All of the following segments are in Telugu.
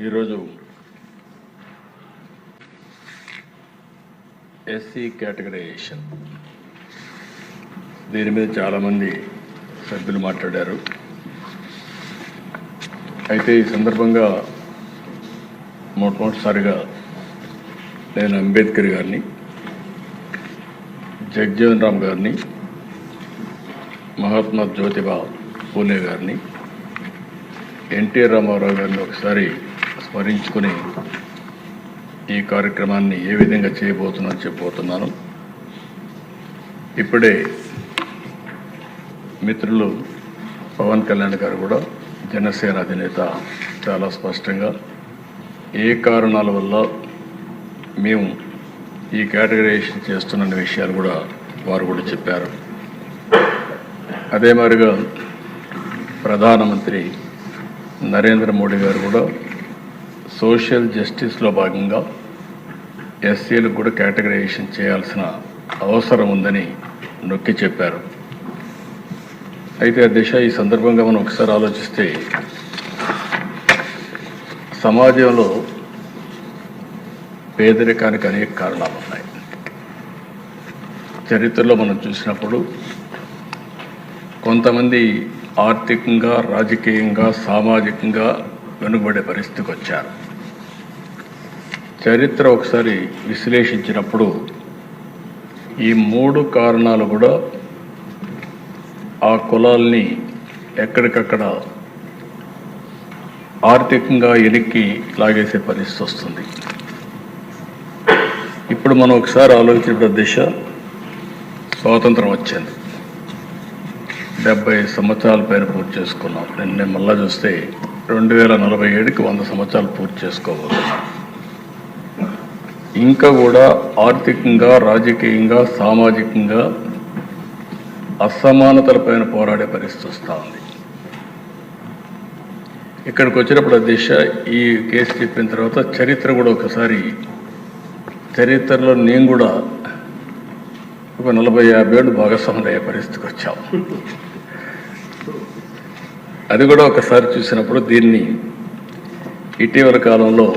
ఈరోజు ఎస్సీ కేటగరైజేషన్ దీని మీద చాలామంది సభ్యులు మాట్లాడారు. అయితే ఈ సందర్భంగా మొట్టమొదటిసారిగా నేను అంబేద్కర్ గారిని, జగజ్జీవన్ రామ్ గారిని, మహాత్మా జ్యోతిబా పూలే గారిని, ఎన్టీ రామారావు గారిని ఒకసారి స్మరించుకుని ఈ కార్యక్రమాన్ని ఏ విధంగా చేయబోతున్నాను చెప్పబోతున్నాను. ఇప్పుడే మిత్రులు పవన్ కళ్యాణ్ గారు కూడా, జనసేన అధినేత, చాలా స్పష్టంగా ఏ కారణాల వల్ల మేము ఈ కేటగరైజేషన్ చేస్తున్న విషయాలు కూడా వారు కూడా చెప్పారు. అదే మాదిరిగా ప్రధానమంత్రి నరేంద్ర మోడీ గారు కూడా సోషల్ జస్టిస్లో భాగంగా ఎస్సీలకు కూడా కేటగరైజేషన్ చేయాల్సిన అవసరం ఉందని నొక్కి చెప్పారు. అయితే అధ్యక్ష, ఈ సందర్భంగా మనం ఒకసారి ఆలోచిస్తే సమాజంలో పేదరికానికి అనేక కారణాలు ఉన్నాయి. చరిత్రలో మనం చూసినప్పుడు కొంతమంది ఆర్థికంగా, రాజకీయంగా, సామాజికంగా వెనుకబడే పరిస్థితికి వచ్చారు. చరిత్ర ఒకసారి విశ్లేషించినప్పుడు ఈ మూడు కారణాలు కూడా ఆ కులాల్ని ఎక్కడికక్కడ ఆర్థికంగా ఎనికి లాగేసే పరిస్థితి వస్తుంది. ఇప్పుడు మనం ఒకసారి ఆలోచించిన దిశ, స్వాతంత్రం వచ్చింది, 70 సంవత్సరాల పైన పూర్తి చేసుకున్నాం. నేను మళ్ళా చూస్తే 2047కి 100 సంవత్సరాలు పూర్తి చేసుకోబోతున్నాం. ఇంకా కూడా ఆర్థికంగా, రాజకీయంగా, సామాజికంగా అసమానతలపైన పోరాడే పరిస్థితి వస్తూ ఉంది. ఇక్కడికి వచ్చినప్పుడు అధ్యక్ష, ఈ కేసు చెప్పిన తర్వాత చరిత్ర కూడా ఒకసారి, చరిత్రలో నేను కూడా ఒక 40-50 ఏళ్ళు భాగస్వాములు అయ్యే పరిస్థితికి వచ్చాం. అది కూడా ఒకసారి చూసినప్పుడు దీన్ని ఇటీవల కాలంలో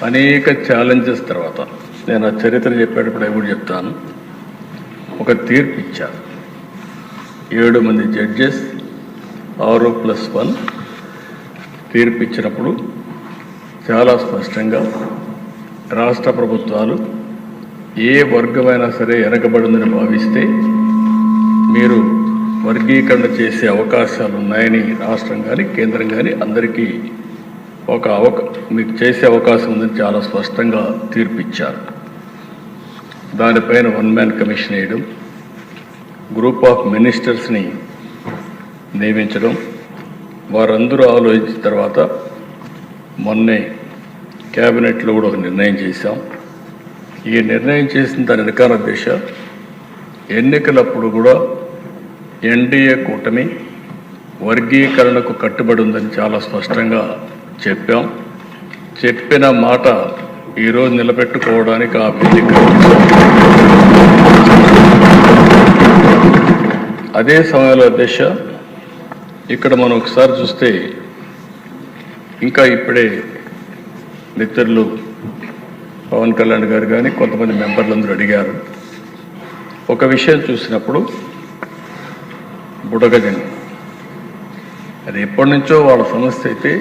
అనేక ఛాలెంజెస్ తర్వాత, నేను ఆ చరిత్ర చెప్పేటప్పుడు కూడా చెప్తాను, ఒక తీర్పు ఇచ్చారు. 7 మంది జడ్జెస్ 6+1 తీర్పు ఇచ్చినప్పుడు చాలా స్పష్టంగా రాష్ట్ర ప్రభుత్వాలు ఏ వర్గమైనా సరే వెనకబడిందని భావిస్తే మీరు వర్గీకరణ చేసే అవకాశాలు ఉన్నాయని రాష్ట్రం కానీ కేంద్రం కానీ అందరికీ మీకు చేసే అవకాశం ఉందని చాలా స్పష్టంగా తీర్పు ఇచ్చారు. దానిపైన 1 మ్యాన్ కమిషన్ వేయడం, గ్రూప్ ఆఫ్ మినిస్టర్స్ని నియమించడం, వారందరూ ఆలోచించిన తర్వాత మొన్నే క్యాబినెట్లో కూడా ఒక నిర్ణయం చేశాం. ఈ నిర్ణయం చేసిన దాని వెనకాల దిశ, ఎన్నికలప్పుడు కూడా ఎన్డీఏ కూటమి వర్గీకరణకు కట్టుబడి ఉందని చాలా స్పష్టంగా చెప్పాం. చెప్పిన మాట ఈరోజు నిలబెట్టుకోవడానికి ఆ వేదిక. అదే సమయంలో దిశ, ఇక్కడ మనం ఒకసారి చూస్తే ఇంకా ఇప్పుడే మిత్రులు పవన్ కళ్యాణ్ గారు కానీ కొంతమంది మెంబర్లందరూ అడిగారు. ఒక విషయం చూసినప్పుడు బుడగజంగం, అది ఎప్పటి నుంచో వాళ్ళ సమస్య అయితే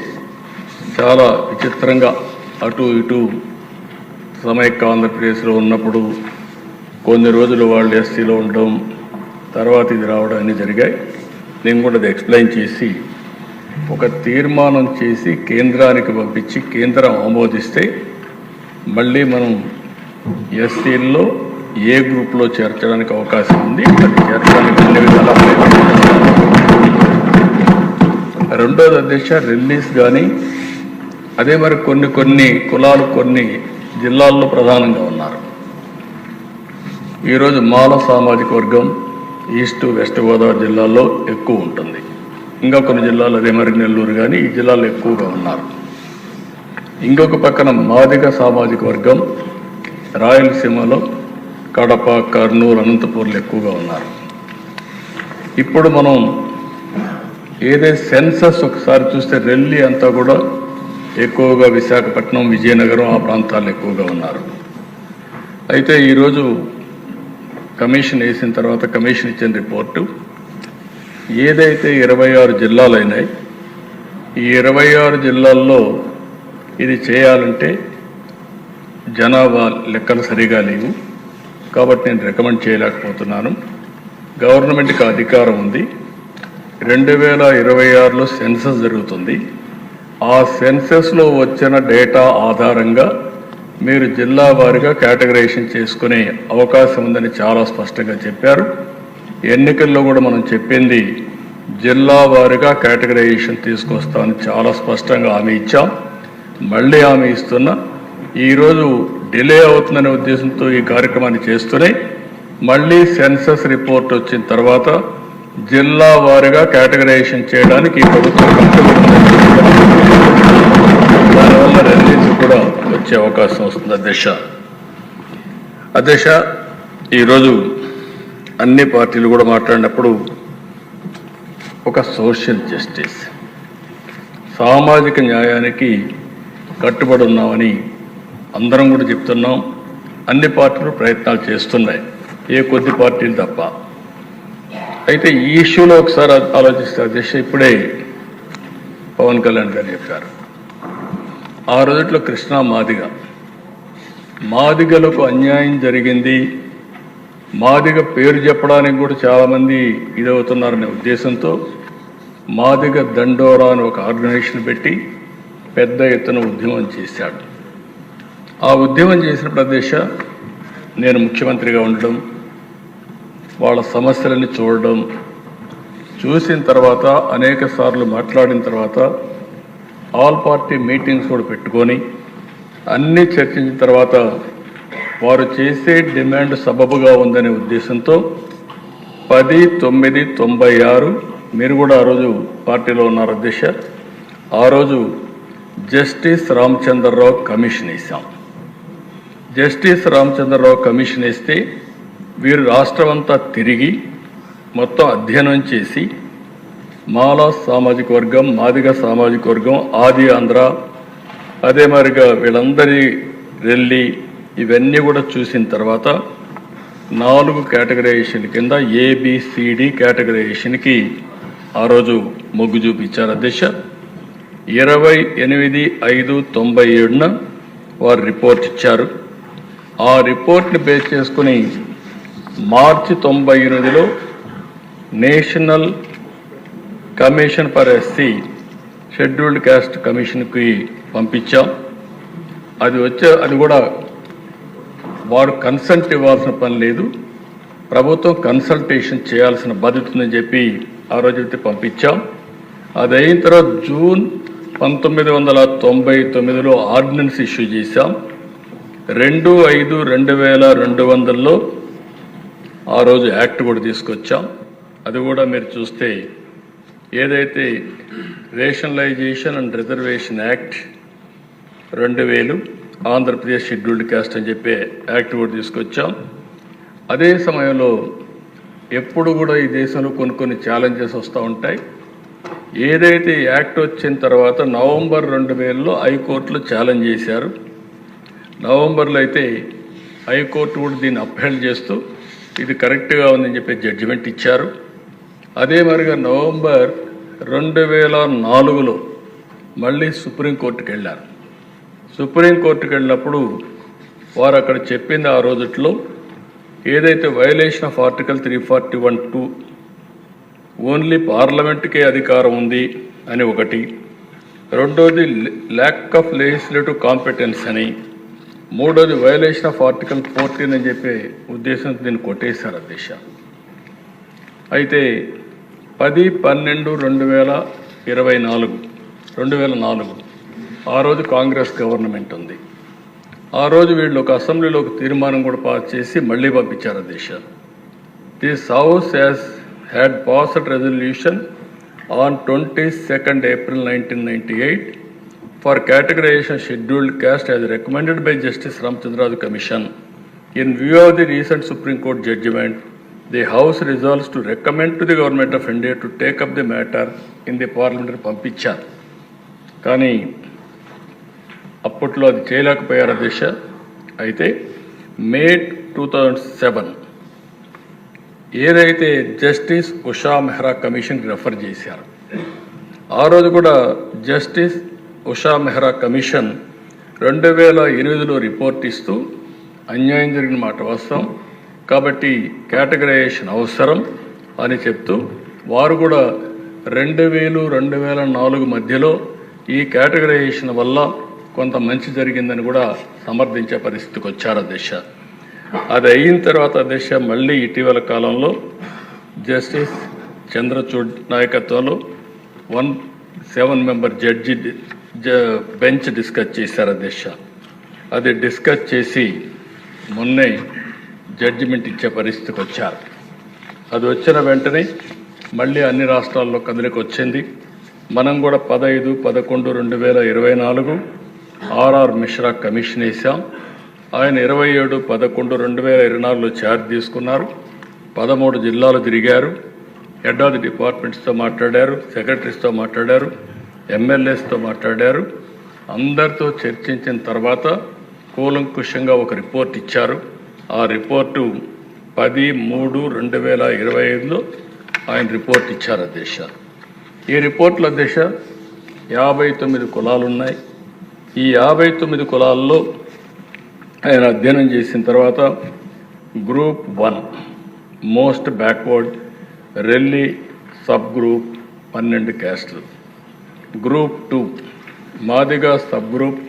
చాలా విచిత్రంగా అటు ఇటు సమైక్య ఆంధ్రప్రదేశ్లో ఉన్నప్పుడు కొన్ని రోజులు వాళ్ళు ఎస్సీలో ఉండడం, తర్వాత ఇది రావడం అన్నీ జరిగాయి. నేను కూడా అది ఎక్స్ప్లెయిన్ చేసి ఒక తీర్మానం చేసి కేంద్రానికి పంపించి కేంద్రం ఆమోదిస్తే మళ్ళీ మనం ఎస్సీల్లో ఏ గ్రూప్లో చేర్చడానికి అవకాశం ఉంది, అది చేర్చడానికి అన్ని విధాలా. రెండోది అధ్యక్ష, రిలీజ్ కానీ అదే మరి కొన్ని కులాలు కొన్ని జిల్లాల్లో ప్రధానంగా ఉన్నారు. ఈరోజు మాల సామాజిక వర్గం ఈస్ట్ వెస్ట్ గోదావరి జిల్లాల్లో ఎక్కువ ఉంటుంది. ఇంకా కొన్ని జిల్లాలు అదే మరి నెల్లూరు కానీ ఈ జిల్లాలో ఎక్కువగా ఉన్నారు. ఇంకొక పక్కన మాదిగ సామాజిక వర్గం రాయలసీమలో కడప, కర్నూలు, అనంతపూర్లు ఎక్కువగా ఉన్నారు. ఇప్పుడు మనం ఏదైతే సెన్సస్ ఒకసారి చూస్తే రెల్లి అంతా కూడా ఎక్కువగా విశాఖపట్నం, విజయనగరం ఆ ప్రాంతాల్లో ఎక్కువగా ఉన్నారు. అయితే ఈరోజు కమిషన్ వేసిన తర్వాత కమిషన్ ఇచ్చిన రిపోర్టు ఏదైతే 26 జిల్లాలు అయినాయి, ఈ 26 జిల్లాల్లో ఇది చేయాలంటే జనాభా లెక్కలు సరిగా లేవు, కాబట్టి నేను రికమెండ్ చేయలేకపోతున్నాను. గవర్నమెంట్కి అధికారం ఉంది. 2026లో సెన్సస్ జరుగుతుంది. ఆ సెన్సస్లో వచ్చిన డేటా ఆధారంగా మీరు జిల్లా వారీగా కేటగరైజేషన్ చేసుకునే అవకాశం ఉందని చాలా స్పష్టంగా చెప్పారు. ఎన్నికల్లో కూడా మనం చెప్పింది జిల్లా వారీగా కేటగరైజేషన్ తీసుకొస్తామని చాలా స్పష్టంగా హామీ ఇచ్చాం. మళ్ళీ హామీ ఇస్తున్నా. ఈరోజు డిలే అవుతుందనే ఉద్దేశంతో ఈ కార్యక్రమాన్ని చేస్తూనే మళ్ళీ సెన్సస్ రిపోర్ట్ వచ్చిన తర్వాత జిల్లా వారీగా కేటగరైజేషన్ చేయడానికి ఈ ప్రభుత్వం దానివల్ల రెవెన్యూస్ కూడా వచ్చే అవకాశం వస్తుంది. అధ్యక్ష ఈరోజు అన్ని పార్టీలు కూడా మాట్లాడినప్పుడు ఒక సోషల్ జస్టిస్, సామాజిక న్యాయానికి కట్టుబడి ఉన్నామని అందరం కూడా చెప్తున్నాం. అన్ని పార్టీలు ప్రయత్నాలు చేస్తున్నాయి, ఏ కొద్ది పార్టీలు తప్ప. అయితే ఈ ఇష్యూలో ఒకసారి ఆలోచిస్తే అధ్యక్ష, ఇప్పుడే పవన్ కళ్యాణ్ గారు చెప్పారు, ఆ రోజుట్లో కృష్ణా మాదిగలకు అన్యాయం జరిగింది, మాదిగ పేరు చెప్పడానికి కూడా చాలామంది ఇదవుతున్నారనే ఉద్దేశంతో మాదిగ దండోరా అని ఒక ఆర్గనైజేషన్ పెట్టి పెద్ద ఎత్తున ఉద్యమం చేశాడు. ఆ ఉద్యమం చేసినప్పుడు అధ్యక్ష, నేను ముఖ్యమంత్రిగా ఉండడం, వాళ్ళ సమస్యలని చూడడం, చూసిన తర్వాత అనేక సార్లు మాట్లాడిన తర్వాత ఆల్ పార్టీ మీటింగ్స్ కూడా పెట్టుకొని అన్నీ చర్చించిన తర్వాత వారు చేసే డిమాండ్ సబబుగా ఉందనే ఉద్దేశంతో 10/9/96 మీరు కూడా ఆ రోజు పార్టీలో ఉన్నారు అధ్యక్ష, ఆ రోజు జస్టిస్ రామచంద్రరావు కమిషన్ వేసాం. జస్టిస్ రామచంద్రరావు కమిషన్ వేస్తే వీరు రాష్ట్రమంతా తిరిగి మొత్తం అధ్యయనం చేసి మాలా సామాజిక వర్గం, మాదిగ సామాజిక వర్గం, ఆది ఆంధ్ర, అదే మరిగా వీళ్ళందరి రెల్లి ఇవన్నీ కూడా చూసిన తర్వాత 4 కేటగరైజేషన్ కింద ABCD కేటగరైజేషన్కి ఆ రోజు మొగ్గు చూపించారు అధ్యక్ష. 28/5/97 వారు రిపోర్ట్ ఇచ్చారు. ఆ రిపోర్ట్ని బేస్ చేసుకుని మార్చి 98లో national commission for SC scheduled caste కమిషన్కి పంపించాం. అది కూడా వారు కన్సల్ట్ ఇవ్వాల్సిన పని లేదు, ప్రభుత్వం కన్సల్టేషన్ చేయాల్సిన బాధ్యత ఉందని చెప్పి ఆ రోజైతే పంపించాం. అది అయిన తర్వాత జూన్ 1999లో ఆర్డినెన్స్ ఇష్యూ చేశాం. 2/5/2200లో ఆ రోజు యాక్ట్ కూడా తీసుకొచ్చాం. అది కూడా మీరు చూస్తే ఏదైతే rationalization and reservation act 2000 Andhra Pradesh scheduled caste అని చెప్పే యాక్ట్ కూడా తీసుకొచ్చాం. అదే సమయంలో ఎప్పుడు కూడా ఈ దేశంలో కొన్ని ఛాలెంజెస్ వస్తూ ఉంటాయి. ఏదైతే యాక్ట్ వచ్చిన తర్వాత నవంబర్ 2000లో హైకోర్టులో ఛాలెంజ్ చేశారు. నవంబర్లో అయితే హైకోర్టు కూడా దీన్ని అప్హెల్డ్ చేస్తూ ఇది కరెక్ట్గా ఉందని చెప్పి జడ్జిమెంట్ ఇచ్చారు. అదే మరిగా నవంబర్ 2004లో మళ్ళీ సుప్రీంకోర్టుకి వెళ్ళారు. సుప్రీంకోర్టుకి వెళ్ళినప్పుడు వారు అక్కడ చెప్పింది ఆ రోజుట్లో ఏదైతే వయలేషన్ ఆఫ్ ఆర్టికల్ 341(2) ఓన్లీ పార్లమెంట్కే అధికారం ఉంది అని ఒకటి, రెండోది ల్యాక్ ఆఫ్ లెజిస్లేటివ్ కాంపిటెన్స్ అని, మూడోది వయలేషన్ ఆఫ్ ఆర్టికల్ 14 అని చెప్పే ఉద్దేశంతో దీన్ని కొట్టేశారు అధ్యక్ష. అయితే 10/12/2024 ఆ రోజు కాంగ్రెస్ గవర్నమెంట్ ఉంది. ఆ రోజు వీళ్ళు ఒక అసెంబ్లీలో ఒక తీర్మానం కూడా పాస్ చేసి మళ్ళీ పంపించారు అధ్యక్ష. This house had passed resolution on 22nd April 1998 for categorization scheduled caste as recommended by Justice Ramchandra Commission. In view of the recent Supreme Court judgment, the House resolves to recommend to the Government of India to take up the matter in the parliamentary పంపించారు. కానీ అప్పట్లో అది చేయలేకపోయారు అధ్యక్ష. అయితే మే 2007 ఏదైతే జస్టిస్ ఉషా మెహ్రా కమిషన్కి రెఫర్ చేశారు, ఆ రోజు కూడా జస్టిస్ ఉషా మెహ్రా కమిషన్ 2008లో రిపోర్ట్ ఇస్తూ అన్యాయం జరిగిన మాట వాస్తవం కాబట్టి కేటగరైజేషన్ అవసరం అని చెప్తూ వారు కూడా 2000-2004 మధ్యలో ఈ కేటగరైజేషన్ వల్ల కొంత మంచి జరిగిందని కూడా సమర్థించే పరిస్థితికి వచ్చారు అధ్యక్ష. అది అయిన తర్వాత అధ్యక్ష మళ్ళీ ఇటీవల కాలంలో జస్టిస్ చంద్రచూడ్ నాయకత్వంలో 7 మెంబర్ జడ్జి బెంచ్ డిస్కస్ చేశారు అధ్యక్ష. అది డిస్కస్ చేసి మొన్నే జడ్జిమెంట్ ఇచ్చే పరిస్థితికి వచ్చారు. అది వచ్చిన వెంటనే మళ్ళీ అన్ని రాష్ట్రాల్లో కదలిక వచ్చింది. మనం కూడా 15-11-2024 ఆర్ఆర్ మిశ్రా కమిషన్ వేసాం. ఆయన 27-11-2024లో ఛార్జ్ తీసుకున్నారు. 13 జిల్లాలు తిరిగారు. హెడ్ ఆఫ్ ది డిపార్ట్మెంట్స్తో మాట్లాడారు, సెక్రటరీస్తో మాట్లాడారు, ఎమ్మెల్యేస్తో మాట్లాడారు. అందరితో చర్చించిన తర్వాత కూలంకుషంగా ఒక రిపోర్ట్ ఇచ్చారు. ఆ రిపోర్టు 10/3/2025లో ఆయన రిపోర్ట్ ఇచ్చారు అధ్యక్ష. ఈ రిపోర్ట్లో అధ్యక్ష 59 కులాలు ఉన్నాయి. ఈ 59 కులాల్లో ఆయన అధ్యయనం చేసిన తర్వాత group 1 most backward Relli sub group 12 క్యాస్టులు, గ్రూప్ 2 మాదిగా సబ్ గ్రూప్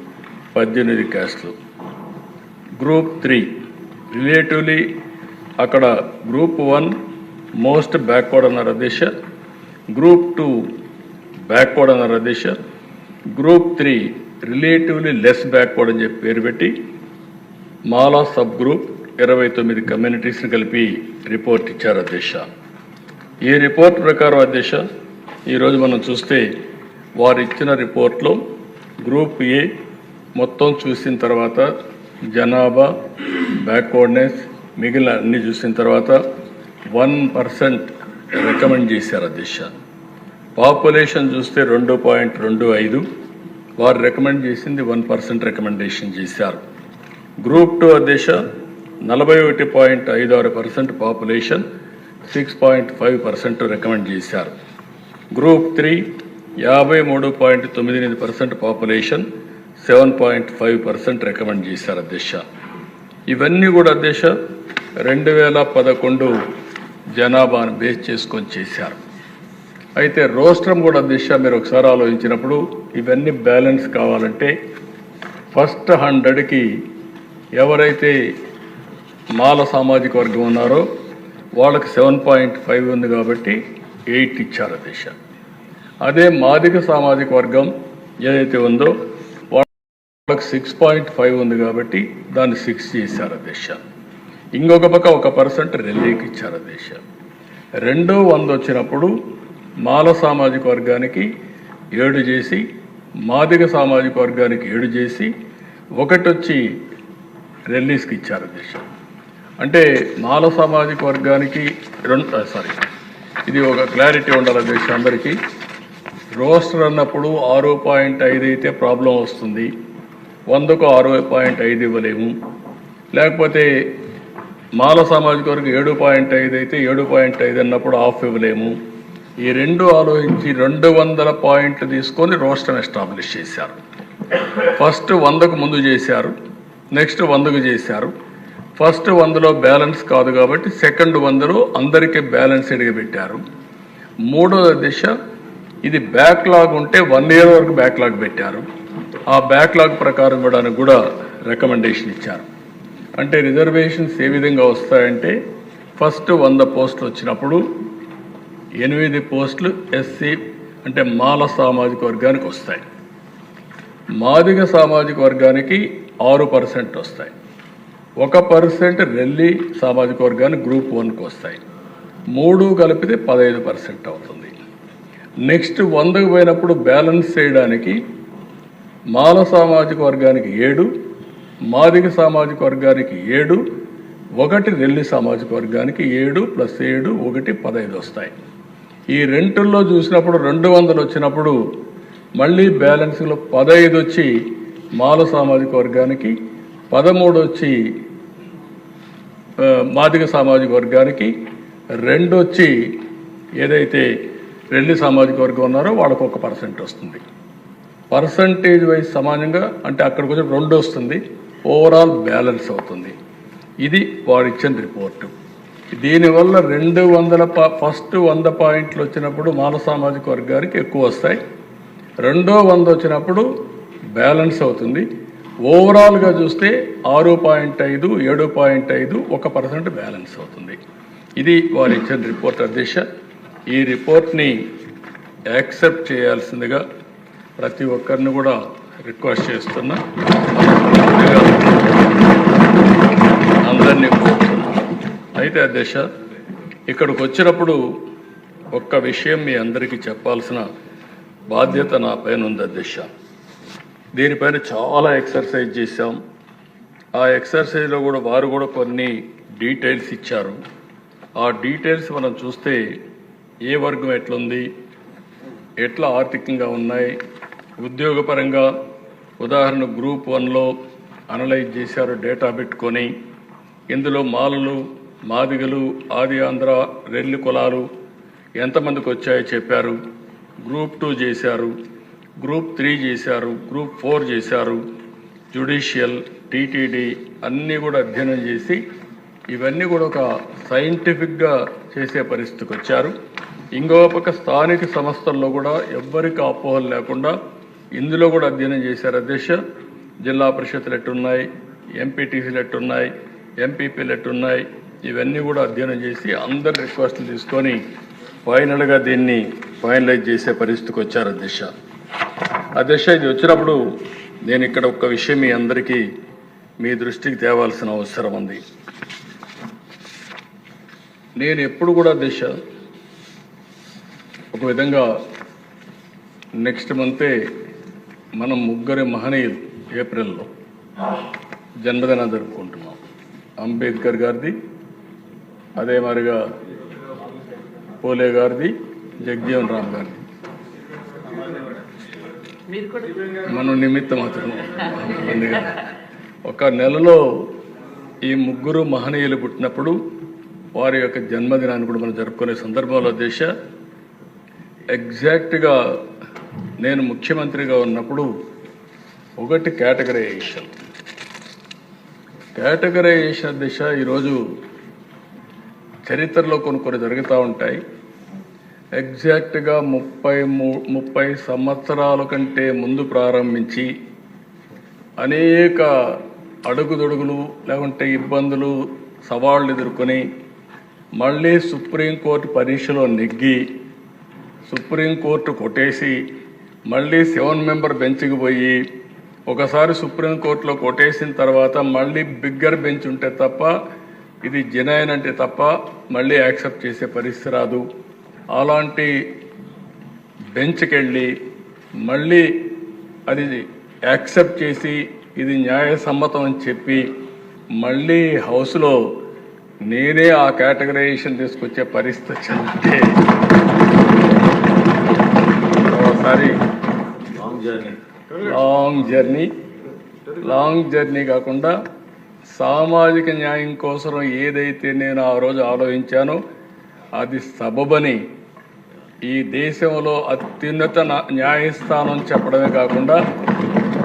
18 క్యాస్టులు, గ్రూప్ 3 రిలేటివ్లీ అక్కడ గ్రూప్ 1 మోస్ట్ బ్యాక్వర్డ్ అన్నారు అధ్యక్ష, గ్రూప్ 2 బ్యాక్వర్డ్ అన్నారు అధ్యక్ష, గ్రూప్ 3 రిలేటివ్లీ లెస్ బ్యాక్వర్డ్ అని చెప్పి పేరు పెట్టి మాలా సబ్ గ్రూప్ 29 కమ్యూనిటీస్ని కలిపి రిపోర్ట్ ఇచ్చారు అధ్యక్ష. ఈ రిపోర్ట్ ప్రకారం అధ్యక్ష ఈరోజు మనం చూస్తే వారు ఇచ్చిన రిపోర్ట్లో గ్రూప్ ఏ మొత్తం చూసిన తర్వాత జనాభా బ్యాక్వర్డ్నెస్ మిగిలిన అన్ని చూసిన తర్వాత 1% రికమెండ్ చేశారు అధ్యక్ష. పాపులేషన్ చూస్తే 2.25, వారు రికమెండ్ చేసింది 1% రికమెండేషన్ చేశారు. గ్రూప్ 2 అధ్యక్ష 41.56% పాపులేషన్ 6.5% రికమెండ్ చేశారు. గ్రూప్ 3 53.98% పాపులేషన్ 7.5% రికమెండ్ చేశారు అధ్యక్ష. ఇవన్నీ కూడా అధ్యక్ష 2011 జనాభాను బేస్ చేసుకొని చేశారు. అయితే రోస్ట్రం కూడా అధ్యక్ష మీరు ఒకసారి ఆలోచించినప్పుడు ఇవన్నీ బ్యాలెన్స్ కావాలంటే ఫస్ట్ 100కి ఎవరైతే మాల సామాజిక వర్గం ఉన్నారో వాళ్ళకి 7.5 ఉంది కాబట్టి 8 ఇచ్చారు అధ్యక్ష. అదే మాదిగ సామాజిక వర్గం ఏదైతే ఉందో వాళ్ళకి 6.5 ఉంది కాబట్టి దాన్ని 6 చేశారు అధ్యక్ష. ఇంకొక పక్క 1% రెల్లీకి ఇచ్చారు అధ్యక్ష. 200 వచ్చినప్పుడు మాల సామాజిక వర్గానికి 7 చేసి, మాదిగ సామాజిక వర్గానికి 7 చేసి, 1 వచ్చి రెల్లీస్కి ఇచ్చారు అధ్యక్ష. అంటే మాల సామాజిక వర్గానికి ఇది ఒక క్లారిటీ ఉండాలి అధ్యక్ష అందరికీ. రోస్టర్ అన్నప్పుడు 6.5 అయితే ప్రాబ్లం వస్తుంది, 100కు 6.5 ఇవ్వలేము. లేకపోతే మాల సామాజిక వర్గం 7.5 అయితే 7.5 అన్నప్పుడు ఆఫ్ ఇవ్వలేము. ఈ రెండు ఆలోచించి 200 పాయింట్లు తీసుకొని రోస్టర్ని ఎస్టాబ్లిష్ చేశారు. ఫస్ట్ 100కు ముందు చేశారు, నెక్స్ట్ 100కు చేశారు. ఫస్ట్ 100లో బ్యాలెన్స్ కాదు కాబట్టి సెకండ్ 100లో అందరికీ బ్యాలెన్స్డ్గా పెట్టారు. మూడో దిశ ఇది బ్యాక్లాగ్ ఉంటే 1 year వరకు బ్యాక్లాగ్ పెట్టారు. ఆ బ్యాక్లాగ్ ప్రకారం ఇవ్వడానికి కూడా రికమెండేషన్ ఇచ్చారు. అంటే రిజర్వేషన్స్ ఏ విధంగా వస్తాయంటే ఫస్ట్ 100 పోస్టులు వచ్చినప్పుడు 8 పోస్టులు ఎస్సీ అంటే మాల సామాజిక వర్గానికి వస్తాయి, మాదిగ సామాజిక వర్గానికి 6% వస్తాయి, 1% రెల్లీ సామాజిక వర్గానికి గ్రూప్ 1కి వస్తాయి. 3 కలిపితే 15% అవుతుంది. నెక్స్ట్ 100కు పోయినప్పుడు బ్యాలెన్స్ చేయడానికి మాల సామాజిక వర్గానికి 7, మాదిగ సామాజిక వర్గానికి 7, 1 రెల్లి సామాజిక వర్గానికి 7 + 7 1 15 వస్తాయి. ఈ రెంటుల్లో చూసినప్పుడు 200 వచ్చినప్పుడు మళ్ళీ బ్యాలెన్స్లో 15 వచ్చి మాల సామాజిక వర్గానికి, 13 వచ్చి మాదిగ సామాజిక వర్గానికి, 2 వచ్చి ఏదైతే రెల్లి సామాజిక వర్గం ఉన్నారో వాళ్ళకు 1% వస్తుంది. పర్సంటేజ్ వైజ్ సమానంగా అంటే అక్కడికి వచ్చి 2 వస్తుంది, ఓవరాల్ బ్యాలెన్స్ అవుతుంది. ఇది వాడు ఇచ్చిన రిపోర్టు. దీనివల్ల 200 100 పాయింట్లు వచ్చినప్పుడు మాల సామాజిక వర్గానికి ఎక్కువ వస్తాయి, 100 వచ్చినప్పుడు బ్యాలెన్స్ అవుతుంది. ఓవరాల్గా చూస్తే 6.5 7.5 1% బ్యాలెన్స్ అవుతుంది. ఇది వారు ఇచ్చిన రిపోర్ట్ అధ్యక్ష. ఈ రిపోర్ట్ని యాక్సెప్ట్ చేయాల్సిందిగా ప్రతి ఒక్కరిని కూడా రిక్వెస్ట్ చేస్తున్నా, అందరినీ కోరుతున్నా. అయితే అధ్యక్ష, ఇక్కడికి వచ్చినప్పుడు ఒక్క విషయం మీ అందరికీ చెప్పాల్సిన బాధ్యత నా పైన ఉంది అధ్యక్ష. దీనిపైన చాలా ఎక్సర్సైజ్ చేశాం. ఆ ఎక్సర్సైజ్లో కూడా వారు కూడా కొన్ని డీటెయిల్స్ ఇచ్చారు. ఆ డీటెయిల్స్ మనం చూస్తే ఏ వర్గం ఎట్లుంది, ఎట్లా ఆర్థికంగా ఉన్నాయి, ఉద్యోగపరంగా ఉదాహరణ గ్రూప్ 1లో అనలైజ్ చేశారు డేటా పెట్టుకొని. ఇందులో మాలలు, మాదిగలు, ఆది ఆంధ్ర, రెల్లి కులాలు ఎంతమందికి వచ్చాయో చెప్పారు. గ్రూప్ 2 చేశారు, గ్రూప్ 3 చేశారు, గ్రూప్ 4 చేశారు, జ్యుడిషియల్, టీటీడీ అన్నీ కూడా అధ్యయనం చేసి ఇవన్నీ కూడా ఒక సైంటిఫిక్గా చేసే పరిస్థితికి వచ్చారు. ఇంకో పక్క స్థానిక సంస్థల్లో కూడా ఎవ్వరికి అపోహలు లేకుండా ఇందులో కూడా అధ్యయనం చేశారు అధ్యక్ష. జిల్లా పరిషత్లు ఎట్టున్నాయి, ఎంపీటీసీలు ఎట్టున్నాయి, ఎంపీపీలు ఎట్టున్నాయి, ఇవన్నీ కూడా అధ్యయనం చేసి అందరి రిక్వెస్ట్లు తీసుకొని ఫైనల్గా దీన్ని ఫైనలైజ్ చేసే పరిస్థితికి వచ్చారు అధ్యక్ష. అధ్యక్ష, ఇది వచ్చినప్పుడు నేను ఇక్కడ ఒక విషయం మీ అందరికీ మీ దృష్టికి తేవాల్సిన అవసరం ఉంది. నేను ఎప్పుడు కూడా అధ్యక్ష ఒక విధంగా నెక్స్ట్ మంతే మనం ముగ్గురు మహనీయులు ఏప్రిల్లో జన్మదినం జరుపుకుంటున్నాం. అంబేద్కర్ గారిది, అదే మరిగా పోలే గారిది, జగజీవన్ రామ్ గారిది. మనం నిమిత్తం మాత్రం ఒక నెలలో ఈ ముగ్గురు మహనీయులు పుట్టినప్పుడు వారి యొక్క జన్మదినాన్ని కూడా మనం జరుపుకునే సందర్భంలో దేశ ఎగ్జాక్ట్గా నేను ముఖ్యమంత్రిగా ఉన్నప్పుడు ఒకటి కేటగరైజేషన్ దిశ ఈరోజు చరిత్రలో కొన్ని జరుగుతూ ఉంటాయి. ఎగ్జాక్ట్గా 30 సంవత్సరాల కంటే ముందు ప్రారంభించి అనేక అడుగుదొడుగులు లేకుంటే ఇబ్బందులు సవాళ్ళు ఎదుర్కొని మళ్ళీ సుప్రీంకోర్టు పరీక్షలో నెగ్గి సుప్రీంకోర్టు కొట్టేసి మళ్ళీ 7 మెంబర్ బెంచ్కి పోయి ఒకసారి సుప్రీంకోర్టులో కొట్టేసిన తర్వాత మళ్ళీ బిగ్గర్ బెంచ్ ఉంటే తప్ప ఇది జెన్యూన్ అంటే తప్ప మళ్ళీ యాక్సెప్ట్ చేసే పరిస్థితి రాదు. అలాంటి బెంచ్కి వెళ్ళి మళ్ళీ అది యాక్సెప్ట్ చేసి ఇది న్యాయసమ్మతం అని చెప్పి మళ్ళీ హౌస్లో నేనే ఆ కేటగరైజేషన్ తీసుకొచ్చే పరిస్థితి అంటే ఒకసారి లాంగ్ జర్నీ కాకుండా సామాజిక న్యాయం కోసం ఏదైతే నేను ఆ రోజు ఆలోచించానో అది సబబని ఈ దేశంలో అత్యున్నత న్యాయస్థానం చెప్పడమే కాకుండా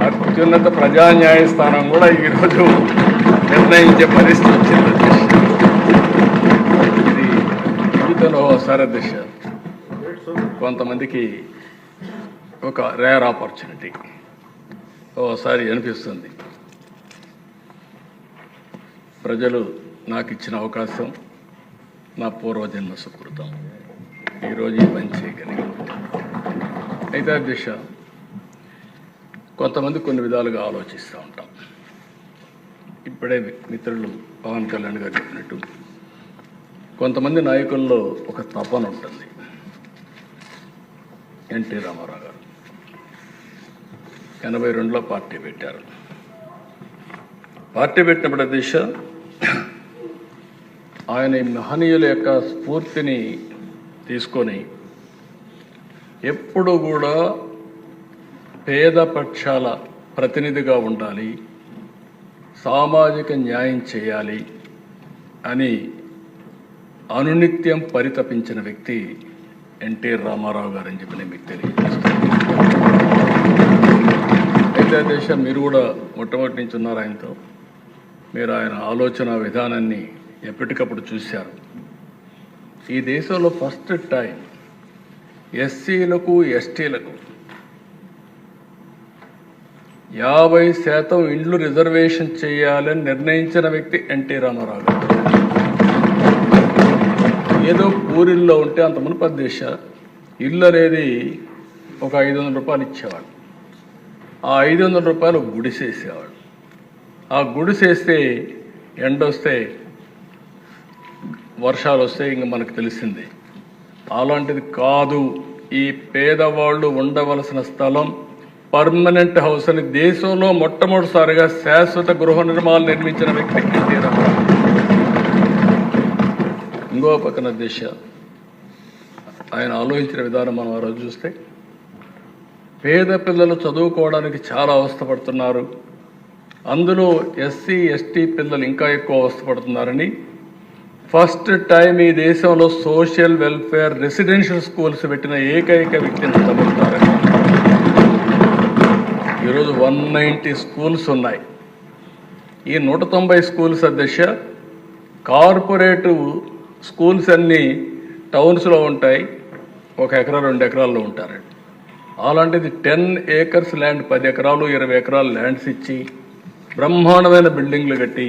అత్యున్నత ప్రజా న్యాయస్థానం కూడా ఈరోజు నిర్ణయించే పరిస్థితి వచ్చింది. ఇది జీవితంలో ఒకసారి దిశ కొంతమందికి ఒక రేర్ ఆపర్చునిటీ ఓసారి అనిపిస్తుంది. ప్రజలు నాకు ఇచ్చిన అవకాశం నా పూర్వజన్మ సుకృతం, ఈరోజు ఈ పని చేయగలిగాను. అయితే దిశ కొంతమంది కొన్ని విధాలుగా ఆలోచిస్తూ ఉంటాం. ఇప్పుడే మిత్రులు పవన్ కళ్యాణ్ గారు చెప్పినట్టు కొంతమంది నాయకుల్లో ఒక తపన ఉంటుంది. ఎన్టీ రామారావు గారు 82లో పార్టీ పెట్టారు. పార్టీ పెట్టినప్పుడు దిశ ఆయన మహనీయుల యొక్క స్ఫూర్తిని తీసుకొని ఎప్పుడు కూడా పేద పక్షాల ప్రతినిధిగా ఉండాలి, సామాజిక న్యాయం చేయాలి అని అనునిత్యం పరితపించిన వ్యక్తి ఎన్టీ రామారావు గారు అని చెప్పి నేను మీకు తెలియజేస్తాను. అయితే దేశం మీరు కూడా మొట్టమొదటి నుంచి ఉన్నారు ఆయనతో, మీరు ఆయన ఆలోచన విధానాన్ని ఎప్పటికప్పుడు చూశారు. ఈ దేశంలో ఫస్ట్ టైం ఎస్సీలకు ఎస్టీలకు 50% ఇండ్లు రిజర్వేషన్ చేయాలని నిర్ణయించిన వ్యక్తి ఎన్టీ రామారావు గారు. ఏదో పూరిల్లో ఉంటే అంత మునుపటి దేశ ఇల్లు అనేది ఒక 500 రూపాయలు ఇచ్చేవాడు. ఆ 500 రూపాయలు గుడిసేసేవాడు. ఆ గుడిసేస్తే ఎండొస్తే వర్షాలు వస్తే ఇంక మనకు తెలిసింది. అలాంటిది కాదు, ఈ పేదవాళ్ళు ఉండవలసిన స్థలం పర్మనెంట్ హౌస్ అని దేశంలో మొట్టమొదటిసారిగా శాశ్వత గృహ నిర్మాణాలు నిర్మించిన వ్యక్తి ఎన్టీ రామారావు. ఇంకో పక్కన దిశ ఆయన ఆలోచించిన విధానం మనం ఆ రోజు చూస్తే, పేద పిల్లలు చదువుకోవడానికి చాలా అవస్థపడుతున్నారు, అందులో ఎస్సీ ఎస్టీ పిల్లలు ఇంకా ఎక్కువ అవస్థపడుతున్నారని ఫస్ట్ టైం ఈ దేశంలో సోషల్ వెల్ఫేర్ రెసిడెన్షియల్ స్కూల్స్ పెట్టిన ఏకైక వ్యక్తిని తమ్ముతారని. ఈరోజు 190 స్కూల్స్ ఉన్నాయి. ఈ 190 స్కూల్స్ అధ్యక్ష కార్పొరేటివ్ స్కూల్స్ అన్నీ టౌన్స్లో ఉంటాయి, 1 ఎకరా 2 ఎకరాల్లో ఉంటారండి. అలాంటిది 10 ఏకర్స్ ల్యాండ్, 10 ఎకరాలు 20 ఎకరాలు ల్యాండ్స్ ఇచ్చి బ్రహ్మాండమైన బిల్డింగ్లు కట్టి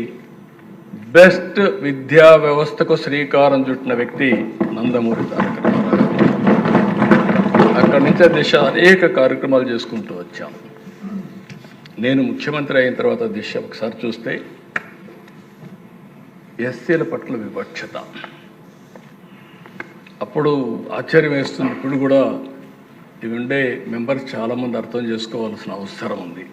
బెస్ట్ విద్యా వ్యవస్థకు శ్రీకారం చుట్టిన వ్యక్తి నందమూరి తారక రామారావు. అక్కడి నుంచి దిశ అనేక కార్యక్రమాలు చేసుకుంటూ వచ్చాం. నేను ముఖ్యమంత్రి అయిన తర్వాత దిశ ఒకసారి చూస్తే ఎస్సీల పట్ల వివక్షత అప్పుడు ఆశ్చర్యం వేస్తుంది. ఇప్పుడు కూడా ఇవి ఉండే మెంబర్స్ చాలామంది అర్థం చేసుకోవాల్సిన అవసరం ఉంది.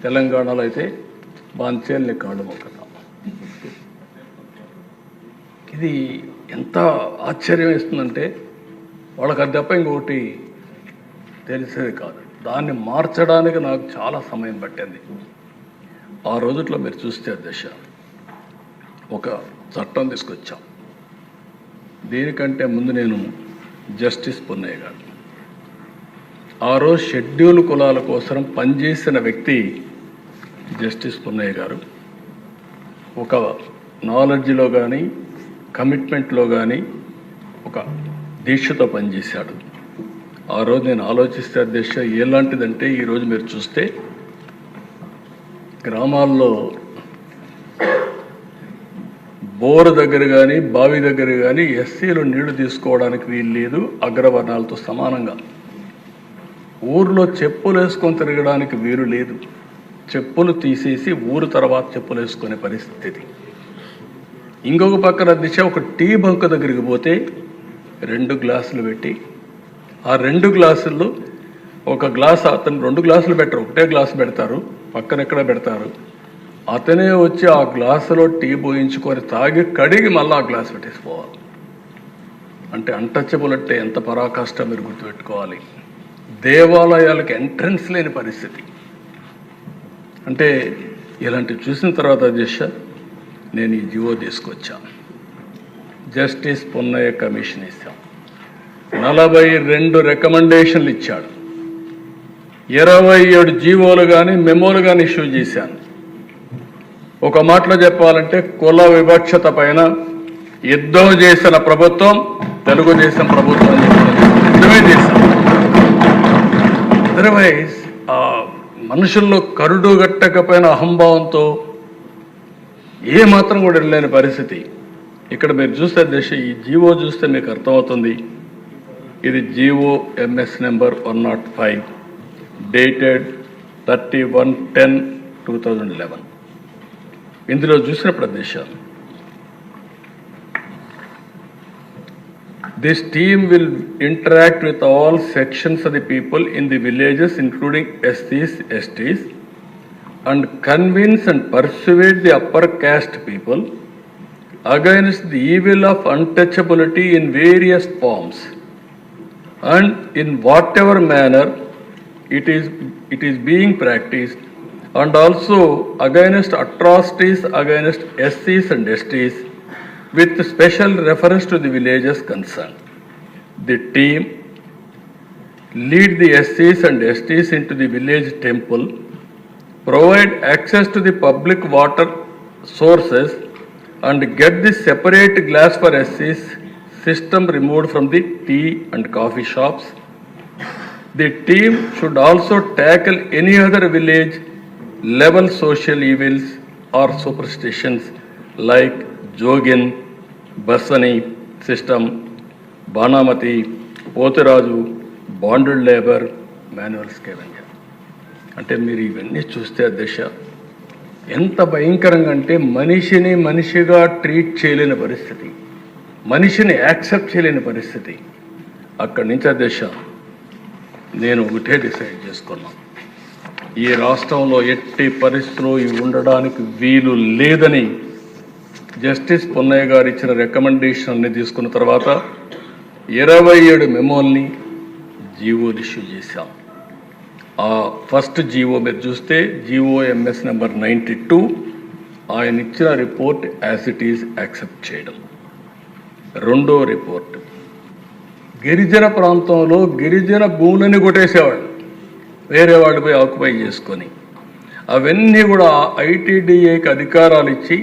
తెలంగాణలో అయితే బాంచేల్ని కాళ్ళు మొక్కతాం. ఇది ఎంత ఆశ్చర్యం వేస్తుందంటే వాళ్ళకి అది తప్ప ఇంకొకటి తెలిసేది కాదు. దాన్ని మార్చడానికి నాకు చాలా సమయం పట్టింది. ఆ రోజుట్లో మీరు చూస్తే దశ ఒక చట్టం తీసుకొచ్చాం. దీనికంటే ముందు నేను జస్టిస్ పున్నయ్య గారు, ఆ రోజు షెడ్యూల్ కులాల కోసం పనిచేసిన వ్యక్తి జస్టిస్ పున్నయ్య గారు. ఒక నాలెడ్జ్లో కానీ కమిట్మెంట్లో కానీ ఒక దీక్షతో పనిచేశాడు. ఆ రోజు నేను ఆలోచిస్తే దీక్ష ఎలాంటిదంటే, ఈరోజు మీరు చూస్తే గ్రామాల్లో బోరు దగ్గర కానీ బావి దగ్గర కానీ ఎస్సీలు నీళ్లు తీసుకోవడానికి వీలు లేదు, అగ్రవర్ణాలతో సమానంగా. ఊర్లో చెప్పులు వేసుకొని తిరగడానికి వీలు లేదు, చెప్పులు తీసేసి ఊరు తర్వాత చెప్పులు వేసుకునే పరిస్థితి. ఇంకొక పక్కన దిశ ఒక టీ బంక్ దగ్గరికి పోతే 2 గ్లాసులు పెట్టి, ఆ 2 గ్లాసుల్లో ఒక గ్లాస్ అతను 2 గ్లాసులు పెట్టరు, ఒకటే గ్లాసు పెడతారు, పక్కన ఎక్కడ పెడతారు. అతనే వచ్చి ఆ గ్లాసులో టీ పోయించుకొని తాగి కడిగి మళ్ళీ ఆ గ్లాసు పెట్టేసిపోవాలి. అంటే అన్టచబుల్ అంటే ఎంత పరాకాష్ట మీరు గుర్తుపెట్టుకోవాలి. దేవాలయాలకు ఎంట్రన్స్ లేని పరిస్థితి. అంటే ఇలాంటివి చూసిన తర్వాత దిశ నేను ఈ జీవో తీసుకొచ్చాను. జస్టిస్ పున్నయ్య కమిషన్ ఇస్తాం, 42 రికమెండేషన్లు ఇచ్చాడు, 27 జీవోలు కానీ మెమోలు కానీ ఇష్యూ చేశాను. ఒక మాటలో చెప్పాలంటే కుల వివక్షత పైన యుద్ధం చేసిన ప్రభుత్వం తెలుగుదేశం ప్రభుత్వం యుద్ధమే చేశాం. అదర్వైజ్ ఆ మనుషుల్లో కరుడు గట్టకపోయిన అహంభావంతో ఏమాత్రం కూడా వెళ్ళలేని పరిస్థితి. ఇక్కడ మీరు చూస్తే దేశ ఈ జీవో చూస్తే మీకు అర్థమవుతుంది. ఇది జీవో ఎంఎస్ నెంబర్ 105 డేటెడ్ 31/10/2011. ఇందులో చూసిన ప్రదేశాలు, this team will interact with all sections of the people in the villages including SCs, STs and convince and persuade the upper caste people against the evil of untouchability in various forms and in whatever manner it is being practiced, and also against atrocities against SCs and STs with special reference to the villages concerned. The team lead the SCs and STs into the village temple, provide access to the public water sources, and get the separate glass for SCs system removed from the tea and coffee shops. The team should also tackle any other village level social evils or superstitions like Jogin, Basani system, Banamati, Potiraju, bonded labor, manual scavenger. అంటే మీరు ఇవన్నీ చూస్తే దశ ఎంత భయంకరంగా అంటే మనిషిని మనిషిగా ట్రీట్ చేయలేని పరిస్థితి, మనిషిని యాక్సెప్ట్ చేయలేని పరిస్థితి. అక్కడి నుంచి ఆ దశ నేను ఒకటే డిసైడ్ చేసుకున్నాను, ఈ రాష్ట్రంలో ఎట్టి పరిస్థితుల్లో ఇవి ఉండడానికి వీలు లేదని జస్టిస్ పొన్నయ్య గారు ఇచ్చిన రికమెండేషన్ అన్ని తీసుకున్న తర్వాత 27 మెమోల్ని జీవోలు ఇష్యూ చేశాం. ఆ ఫస్ట్ జీవో మీరు చూస్తే GOMS నెంబర్ 92 ఆయన ఇచ్చిన report as it is accept చేయడం. రెండో రిపోర్ట్ గిరిజన ప్రాంతంలో గిరిజన భూములని కొట్టేసేవాళ్ళు, వేరే వాళ్ళు పోయి ఆక్యుపై చేసుకొని, అవన్నీ కూడా ITDAకి అధికారాలు ఇచ్చి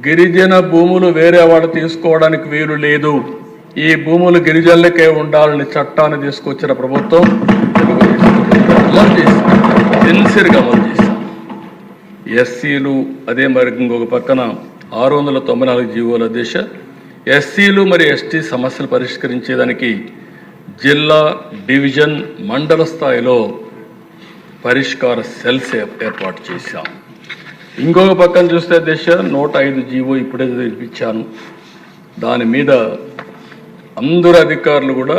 గిరిజన భూములు వేరే వాళ్ళు తీసుకోవడానికి వీలు లేదు, ఈ భూములు గిరిజనులకే ఉండాలని చట్టాన్ని తీసుకొచ్చిన ప్రభుత్వం అమలు చేశాం, సిన్సియర్గా అమలు చేశాం. SCలు అదే మరి ఇంకొక పక్కన 694 జీవోల దిశ SCలు మరి ST సమస్యలు పరిష్కరించేదానికి జిల్లా, డివిజన్, మండల స్థాయిలో పరిష్కార సెల్స్ ఏర్పాటు చేశాం. ఇంకొక పక్కన చూస్తే దిశ 105 జీవో ఇప్పుడే ఇప్పించాను. దాని మీద అందరు అధికారులు కూడా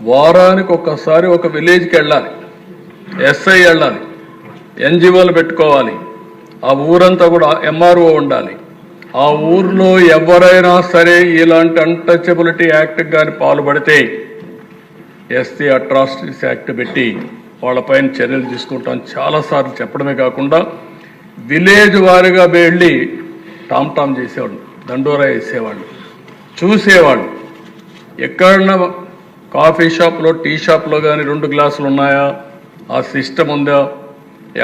వారానికి ఒక్కసారి ఒక విలేజ్కి వెళ్ళాలి, SI వెళ్ళాలి, NGOలు పెట్టుకోవాలి, ఆ ఊరంతా కూడా MRO ఉండాలి. ఆ ఊర్లో ఎవరైనా సరే ఇలాంటి అన్టచబిలిటీ యాక్ట్ కానీ పాల్పడితే SC అట్రాసిటీస్ యాక్ట్ పెట్టి వాళ్ళపైన చర్యలు తీసుకుంటాం చాలాసార్లు చెప్పడమే కాకుండా విలేజ్ వారిగా వెళ్ళి టామ్ చేసేవాళ్ళు, దండోరా వేసేవాళ్ళు, చూసేవాళ్ళు. ఎక్కడన్నా కాఫీ షాప్లో, టీ షాప్లో కానీ 2 గ్లాసులు ఉన్నాయా, ఆ సిస్టమ్ ఉందా,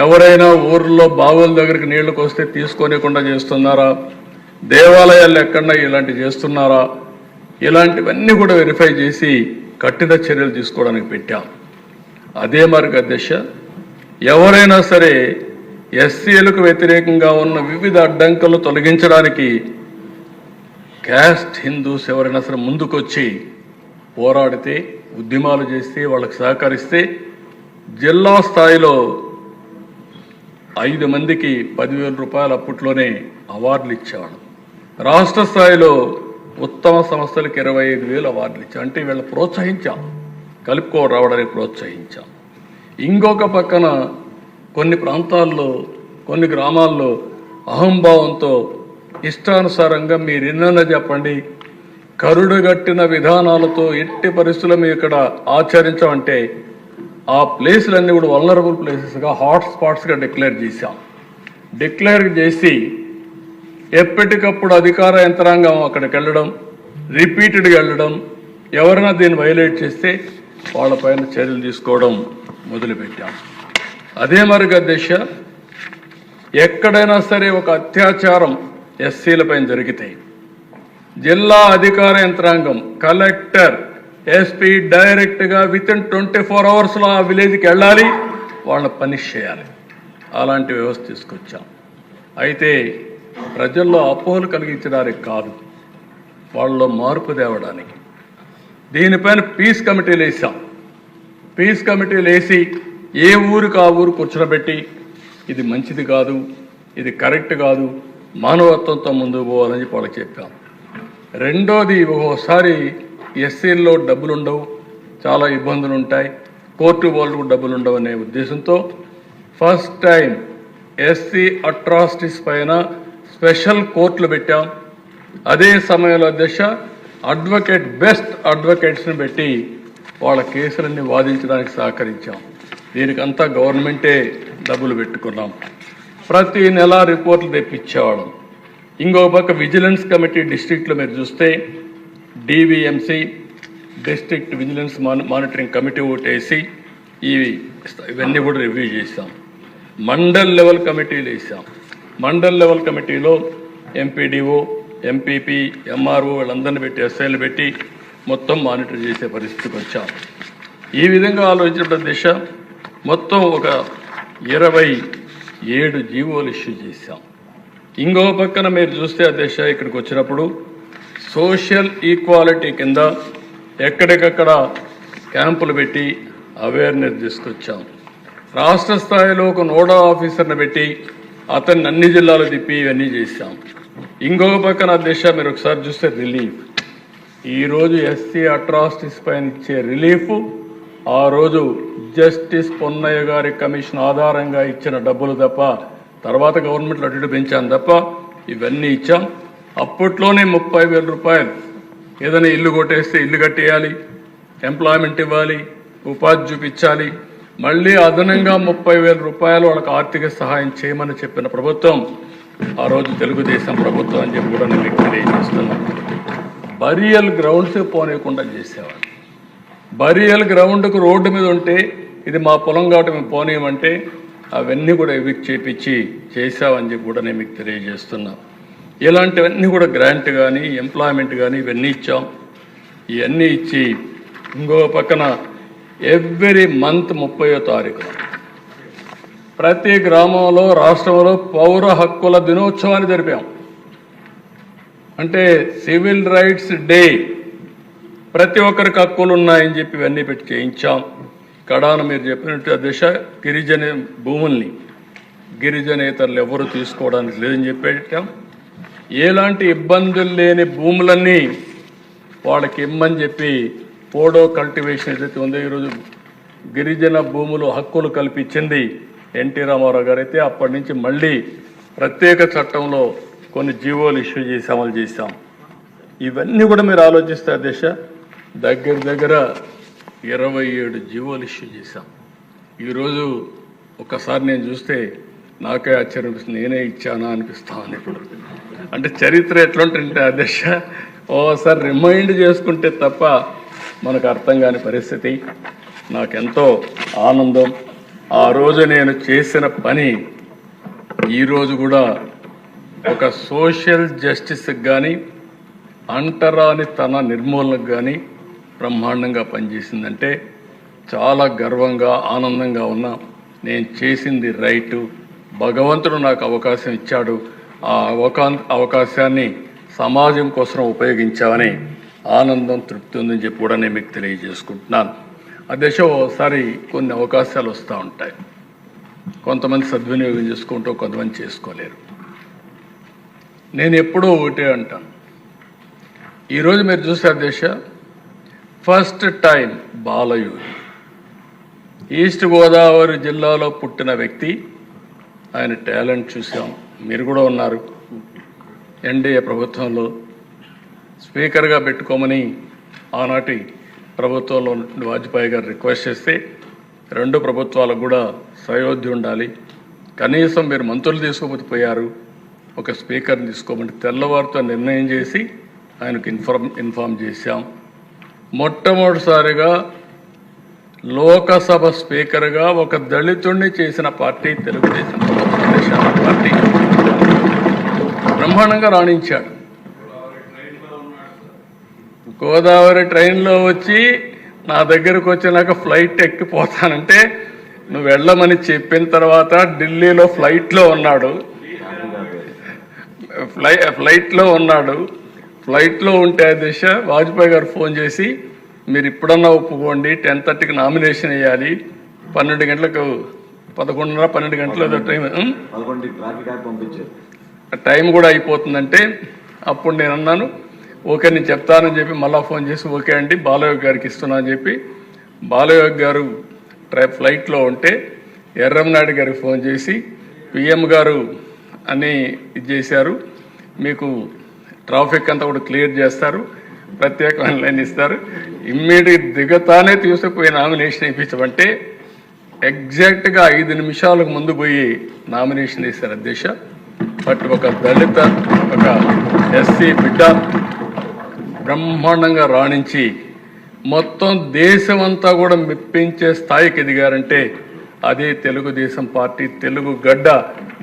ఎవరైనా ఊర్లో బావుల దగ్గరికి నీళ్లకు వస్తే తీసుకోనికుండా చేస్తున్నారా, దేవాలయాలు ఎక్కడన్నా ఇలాంటివి చేస్తున్నారా, ఇలాంటివన్నీ కూడా వెరిఫై చేసి కఠిన చర్యలు తీసుకోవడానికి పెట్టాం. అదే మార్గ దిశ ఎవరైనా సరే SCలకు వ్యతిరేకంగా ఉన్న వివిధ అడ్డంకులు తొలగించడానికి క్యాస్ట్ హిందూస్ ఎవరైనా సరే ముందుకొచ్చి పోరాడితే, ఉద్యమాలు చేస్తే, వాళ్ళకి సహకరిస్తే జిల్లా స్థాయిలో 5 మందికి 10,000 రూపాయలు అప్పట్లోనే అవార్డులు ఇచ్చేవాడు. రాష్ట్ర స్థాయిలో ఉత్తమ సంస్థలకు 25,000 అవార్డులు ఇచ్చాం. అంటే వీళ్ళని ప్రోత్సహించాం, కలుపుకో రావడానికి ప్రోత్సహించాం. ఇంకొక పక్కన కొన్ని ప్రాంతాల్లో, కొన్ని గ్రామాల్లో అహంభావంతో ఇష్టానుసారంగా మీరు ఎన్నైనా చెప్పండి, కరుడుగట్టిన విధానాలతో ఎట్టి పరిస్థితుల్లో మేము ఇక్కడ ఆచరించామంటే ఆ ప్లేసులన్నీ కూడా వల్నరబుల్ ప్లేసెస్గా, హాట్ స్పాట్స్గా డిక్లేర్ చేశాం. డిక్లేర్ చేసి ఎప్పటికప్పుడు అధికార యంత్రాంగం అక్కడికి వెళ్ళడం, రిపీటెడ్గా వెళ్ళడం, ఎవరైనా దీన్ని వైలేట్ చేస్తే వాళ్ళపైన చర్యలు తీసుకోవడం మొదలుపెట్టాం. అదే మరిగా దిశ ఎక్కడైనా సరే ఒక అత్యాచారం SCలపైన జరిగితే జిల్లా అధికార యంత్రాంగం, కలెక్టర్, SP డైరెక్ట్గా వితిన్ 24 అవర్స్లో ఆ విలేజ్కి వెళ్ళాలి, వాళ్ళని పనిష్ చేయాలి. అలాంటి వ్యవస్థ తీసుకొచ్చాం. అయితే ప్రజల్లో అపోహలు కలిగించడానికి కాదు, వాళ్ళలో మార్పు తేవడానికి దీనిపైన పీస్ కమిటీలు వేసాం. పీస్ కమిటీలు వేసి ఏ ఊరికి ఆ ఊరు కూర్చోబెట్టి ఇది మంచిది కాదు, ఇది కరెక్ట్ కాదు, మానవత్వంతో ముందుకు పోవాలని చెప్పి వాళ్ళకి చెప్పాం. రెండోది, ఒక్కోసారి SCల్లో డబ్బులు ఉండవు, చాలా ఇబ్బందులు ఉంటాయి, కోర్టు వాళ్ళకు డబ్బులు ఉండవు అనే ఉద్దేశంతో ఫస్ట్ టైం SC అట్రాసిటీస్ పైన స్పెషల్ కోర్టులు పెట్టాం. అదే సమయంలో బెస్ట్ అడ్వకేట్స్ని పెట్టి వాళ్ళ కేసులన్నీ వాదించడానికి సహకరించాం. దీనికంతా గవర్నమెంటే డబ్బులు పెట్టుకున్నాం. ప్రతి నెల రిపోర్ట్లు తెప్పించేవాళ్ళం. ఇంకో పక్క విజిలెన్స్ కమిటీ డిస్ట్రిక్ట్లో మీరు చూస్తే DVMC district vigilance monitoring committee ఒకటేసి ఇవన్నీ కూడా రివ్యూ చేశాం. మండల్ లెవెల్ కమిటీలు వేసాం. మండల్ లెవెల్ కమిటీలో ఎంపీడీఓ, ఎంపీపీ, ఎంఆర్ఓ వీళ్ళందరినీ పెట్టి ఎస్ఐలు పెట్టి మొత్తం మానిటర్ చేసే పరిస్థితికి వచ్చాం. ఈ విధంగా ఆలోచించిన దిశ మొత్తం ఒక 27 జీవోలు ఇష్యూ చేశాం. ఇంకో పక్కన మీరు చూస్తే అధ్యక్ష ఇక్కడికి వచ్చినప్పుడు సోషల్ ఈక్వాలిటీ కింద ఎక్కడికక్కడ క్యాంపులు పెట్టి అవేర్నెస్ తీసుకొచ్చాం. రాష్ట్ర స్థాయిలో ఒక నోడల్ ఆఫీసర్ని పెట్టి అతన్ని అన్ని జిల్లాలు తిప్పి ఇవన్నీ చేశాం. ఇంకొక పక్కన అధ్యక్ష మీరు ఒకసారి చూస్తే రిలీఫ్, ఈరోజు ఎస్సీ అట్రాసిటీస్ పైన ఇచ్చే రిలీఫ్ ఆ రోజు జస్టిస్ పొన్నయ్య గారి కమిషన్ ఆధారంగా ఇచ్చిన డబ్బులు తప్ప, తర్వాత గవర్నమెంట్లో అటు పెంచాం తప్ప ఇవన్నీ ఇచ్చాం. అప్పట్లోనే 30,000 రూపాయలు, ఏదైనా ఇల్లు కొట్టేస్తే ఇల్లు కట్టేయాలి, ఎంప్లాయ్మెంట్ ఇవ్వాలి, ఉపాధి చూపించాలి, మళ్ళీ అదనంగా 30,000 రూపాయలు వాళ్ళకి ఆర్థిక సహాయం చేయమని చెప్పిన ప్రభుత్వం ఆ రోజు తెలుగుదేశం ప్రభుత్వం అని చెప్పి కూడా నేను తెలియజేస్తున్నాను. బరియల్ గ్రౌండ్స్ పోనీయకుండా చేసేవాళ్ళు. బరియల్ గ్రౌండ్కు రోడ్డు మీద ఉంటే ఇది మా పొలం కాబట్టి మేము పోనీయమంటే అవన్నీ కూడా ఎవిక్ట్ చేపించి చేసామని చెప్పి కూడా నేను మీకు తెలియజేస్తున్నా. ఇలాంటివన్నీ కూడా గ్రాంట్ కానీ ఎంప్లాయ్మెంట్ కానీ ఇవన్నీ ఇచ్చాం. ఇవన్నీ ఇచ్చి ఇంకో పక్కన ఎవ్రీ మంత్ 30వ తారీఖున ప్రతి గ్రామంలో రాష్ట్రంలో పౌర హక్కుల దినోత్సవాన్ని జరిపాం. అంటే సివిల్ రైట్స్ డే, ప్రతి ఒక్కరికి హక్కులు ఉన్నాయని చెప్పి ఇవన్నీ పెట్టి చేయించాం. కడాన మీరు చెప్పినట్టు దిశ గిరిజన భూముల్ని గిరిజనేతరులు ఎవరు తీసుకోవడానికి లేదని చెప్పేటాం. ఎలాంటి ఇబ్బందులు లేని భూములన్నీ వాళ్ళకి ఇమ్మని చెప్పి పోడో కల్టివేషన్ ఏదైతే ఉందో ఈరోజు గిరిజన భూములు హక్కులు కల్పించింది ఎన్టీ రామారావు గారు అయితే అప్పటి నుంచి మళ్ళీ ప్రత్యేక చట్టంలో కొన్ని జీవోలు ఇష్యూ చేసి అమలు చేశాం. ఇవన్నీ కూడా మీరు ఆలోచిస్తే దిశ దగ్గర 27 జీవోలు ఇష్యూ చేశాం. ఈరోజు ఒకసారి నేను చూస్తే నాకే ఆశ్చర్యం, నేనే ఇచ్చానా అనిపిస్తామని. ఇప్పుడు అంటే చరిత్ర ఎట్లుంటుంటే అధ్యక్ష ఓసారి రిమైండ్ చేసుకుంటే తప్ప మనకు అర్థం కాని పరిస్థితి. నాకెంతో ఆనందం. ఆ రోజు నేను చేసిన పని ఈరోజు కూడా ఒక సోషల్ జస్టిస్కి కానీ అంటరాని తన నిర్మూలనకు కానీ బ్రహ్మాండంగా పనిచేసిందంటే చాలా గర్వంగా ఆనందంగా ఉన్నా. నేను చేసింది రైటు, భగవంతుడు నాకు అవకాశం ఇచ్చాడు, ఆ అవకాశాన్ని సమాజం కోసం ఉపయోగించామని ఆనందం, తృప్తి ఉందని చెప్పి కూడా నేను మీకు తెలియజేసుకుంటున్నాను. అధ్యక్ష ఓసారి కొన్ని అవకాశాలు వస్తూ ఉంటాయి, కొంతమంది సద్వినియోగం చేసుకుంటూ కొంతమంది చేసుకోలేరు. నేను ఎప్పుడూ ఒకటే అంటాను, ఈరోజు మీరు చూసే అధ్యక్ష ఫస్ట్ టైం బాలయూరి ఈస్ట్ గోదావరి జిల్లాలో పుట్టిన వ్యక్తి, ఆయన టాలెంట్ చూసాం. మీరు కూడా ఉన్నారు. ఎన్డీఏ ప్రభుత్వంలో స్పీకర్గా పెట్టుకోమని ఆనాటి ప్రభుత్వంలో వాజ్పేయి గారు రిక్వెస్ట్ చేస్తే 2 ప్రభుత్వాలకు కూడా సయోధ్య ఉండాలి, కనీసం మీరు మంత్రులు తీసుకోకపోతే పోయారు, ఒక స్పీకర్ని తీసుకోమని తెల్లవారితో నిర్ణయం చేసి ఆయనకు ఇన్ఫార్మ్ చేశాం. మొట్టమొదటిసారిగా లోకసభ స్పీకర్గా ఒక దళితుడిని చేసిన పార్టీ తెలుగుదేశం పార్టీ. బ్రహ్మాండంగా రాణించాడు. గోదావరి ట్రైన్లో వచ్చి నా దగ్గరకు వచ్చినాక ఫ్లైట్ ఎక్కిపోతానంటే నువ్వు వెళ్ళమని చెప్పిన తర్వాత ఢిల్లీలో ఫ్లైట్లో ఉన్నాడు. ఫ్లైట్లో ఉంటే దిశ వాజ్పేయి గారు ఫోన్ చేసి మీరు ఇప్పుడన్నా ఒప్పుకోండి, 10:30కి నామినేషన్ వేయాలి, 12 గంటలకు 11:30 12 గంటల టైం కూడా అయిపోతుందంటే అప్పుడు నేను అన్నాను ఓకే నేను చెప్తానని చెప్పి మళ్ళీ ఫోన్ చేసి ఓకే అండి బాలయోగి గారికి ఇస్తున్నా అని చెప్పి బాలయోగి గారు ఫ్లైట్లో ఉంటే ఎర్రంనాయుడు గారికి ఫోన్ చేసి పిఎం గారు అని ఇది చేశారు, మీకు ట్రాఫిక్ అంతా కూడా క్లియర్ చేస్తారు, ప్రత్యేకమైన లైన్ ఇస్తారు. ఇమ్మీడియట్ దిగతానే తీసుకుపోయి నామినేషన్ ఇప్పించమంటే ఎగ్జాక్ట్గా 5 నిమిషాలకు ముందు పోయి నామినేషన్ వేశారు అధ్యక్ష. బట్ ఒక దళిత, ఒక ఎస్సీ బిడ్డ బ్రహ్మాండంగా రాణించి మొత్తం దేశమంతా కూడా మెప్పించే స్థాయికి ఎదిగారంటే అదే తెలుగుదేశం పార్టీ, తెలుగు గడ్డ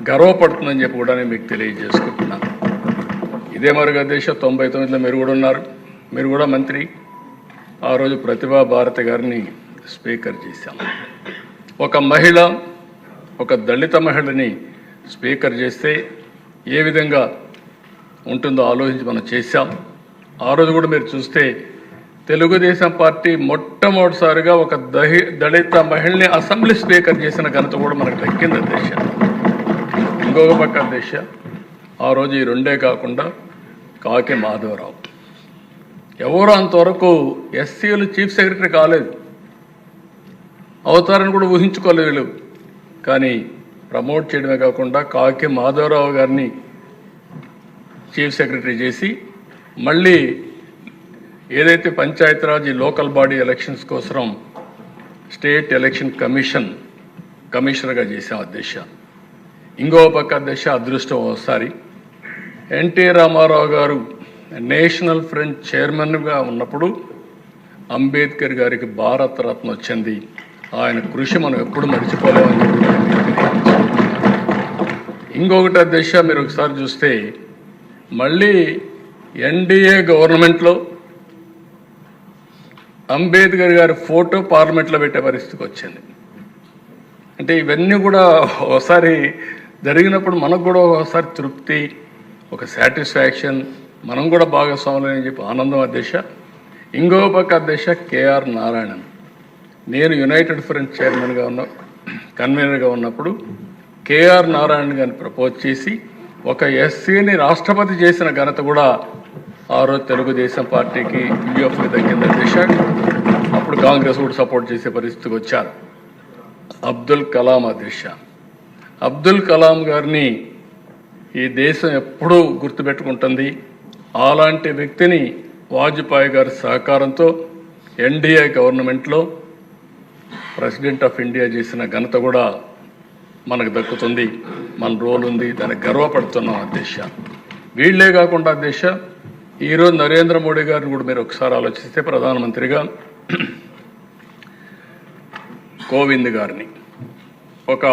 గర్వపడుతుందని చెప్పి కూడా నేను మీకు తెలియజేసుకుంటున్నాను. ఇదే మరుగు అధ్యక్ష 99లో మీరు కూడా ఉన్నారు, మీరు కూడా మంత్రి. ఆ రోజు ప్రతిభా భారతి గారిని స్పీకర్ చేశాం. ఒక మహిళ, ఒక దళిత మహిళని స్పీకర్ చేస్తే ఏ విధంగా ఉంటుందో ఆలోచించి మనం చేశాం. ఆ రోజు కూడా మీరు చూస్తే తెలుగుదేశం పార్టీ మొట్టమొదటిసారిగా ఒక దళిత మహిళని అసెంబ్లీ స్పీకర్ చేసిన ఘనత కూడా మనకు దక్కింది అధ్యక్ష. ఇంకొక పక్క అధ్యక్ష, ఆ రోజు ఈ రెండే కాకుండా కాకి మాధవరావు ఎవరు అంతవరకు ఎస్సీలు చీఫ్ సెక్రటరీ కాలేదు, అవుతారని కూడా ఊహించుకోలేదు వీళ్ళు. కానీ ప్రమోట్ చేయడమే కాకుండా కాకి మాధవరావు గారిని చీఫ్ సెక్రటరీ చేసి మళ్ళీ ఏదైతే పంచాయతీరాజ్ లోకల్ బాడీ ఎలక్షన్స్ కోసం స్టేట్ ఎలక్షన్ కమిషనర్గా చేశాం అధ్యక్ష. ఇంకో పక్క అధ్యక్ష అదృష్టం ఒకసారి ఎన్టీ రామారావు గారు నేషనల్ ఫ్రంట్ చైర్మన్గా ఉన్నప్పుడు అంబేద్కర్ గారికి భారతరత్న వచ్చింది. ఆయన కృషి మనం ఎప్పుడు మర్చిపోలేమని చెప్పి. ఇంకొకటి అధ్యక్ష, మీరు ఒకసారి చూస్తే మళ్ళీ ఎన్డీఏ గవర్నమెంట్లో అంబేద్కర్ గారి ఫోటో పార్లమెంట్లో పెట్టే పరిస్థితికి వచ్చింది. అంటే ఇవన్నీ కూడా ఒకసారి జరిగినప్పుడు మనకు కూడా ఒకసారి తృప్తి, ఒక సాటిస్ఫాక్షన్, మనం కూడా భాగస్వాములు అని చెప్పి ఆనందం అధ్యక్ష. ఇంకో పక్క అధ్యక్ష కేఆర్ నారాయణన్, నేను యునైటెడ్ ఫ్రంట్ చైర్మన్గా కన్వీనర్గా ఉన్నప్పుడు కేఆర్ నారాయణ గారిని ప్రపోజ్ చేసి ఒక ఎస్సీని రాష్ట్రపతి చేసిన ఘనత కూడా ఆ రోజు తెలుగుదేశం పార్టీకి, యూఎఫ్కి దక్కింది అధ్యక్ష. అప్పుడు కాంగ్రెస్ కూడా సపోర్ట్ చేసే పరిస్థితికి వచ్చారు. అబ్దుల్ కలాం అధ్యక్ష, అబ్దుల్ కలాం గారిని ఈ దేశం ఎప్పుడూ గుర్తుపెట్టుకుంటుంది. అలాంటి వ్యక్తిని వాజ్పేయి గారి సహకారంతో ఎన్డీఏ గవర్నమెంట్లో ప్రెసిడెంట్ ఆఫ్ ఇండియా చేసిన ఘనత కూడా మనకు దక్కుతుంది. మన రోల్ ఉంది, దానికి గర్వపడుతున్నాం అధ్యక్ష. వీళ్లే కాకుండా అధ్యక్ష, ఈరోజు నరేంద్ర మోడీ గారిని కూడా మీరు ఒకసారి ఆలోచిస్తే ప్రధానమంత్రిగా కోవింద్ గారిని, ఒక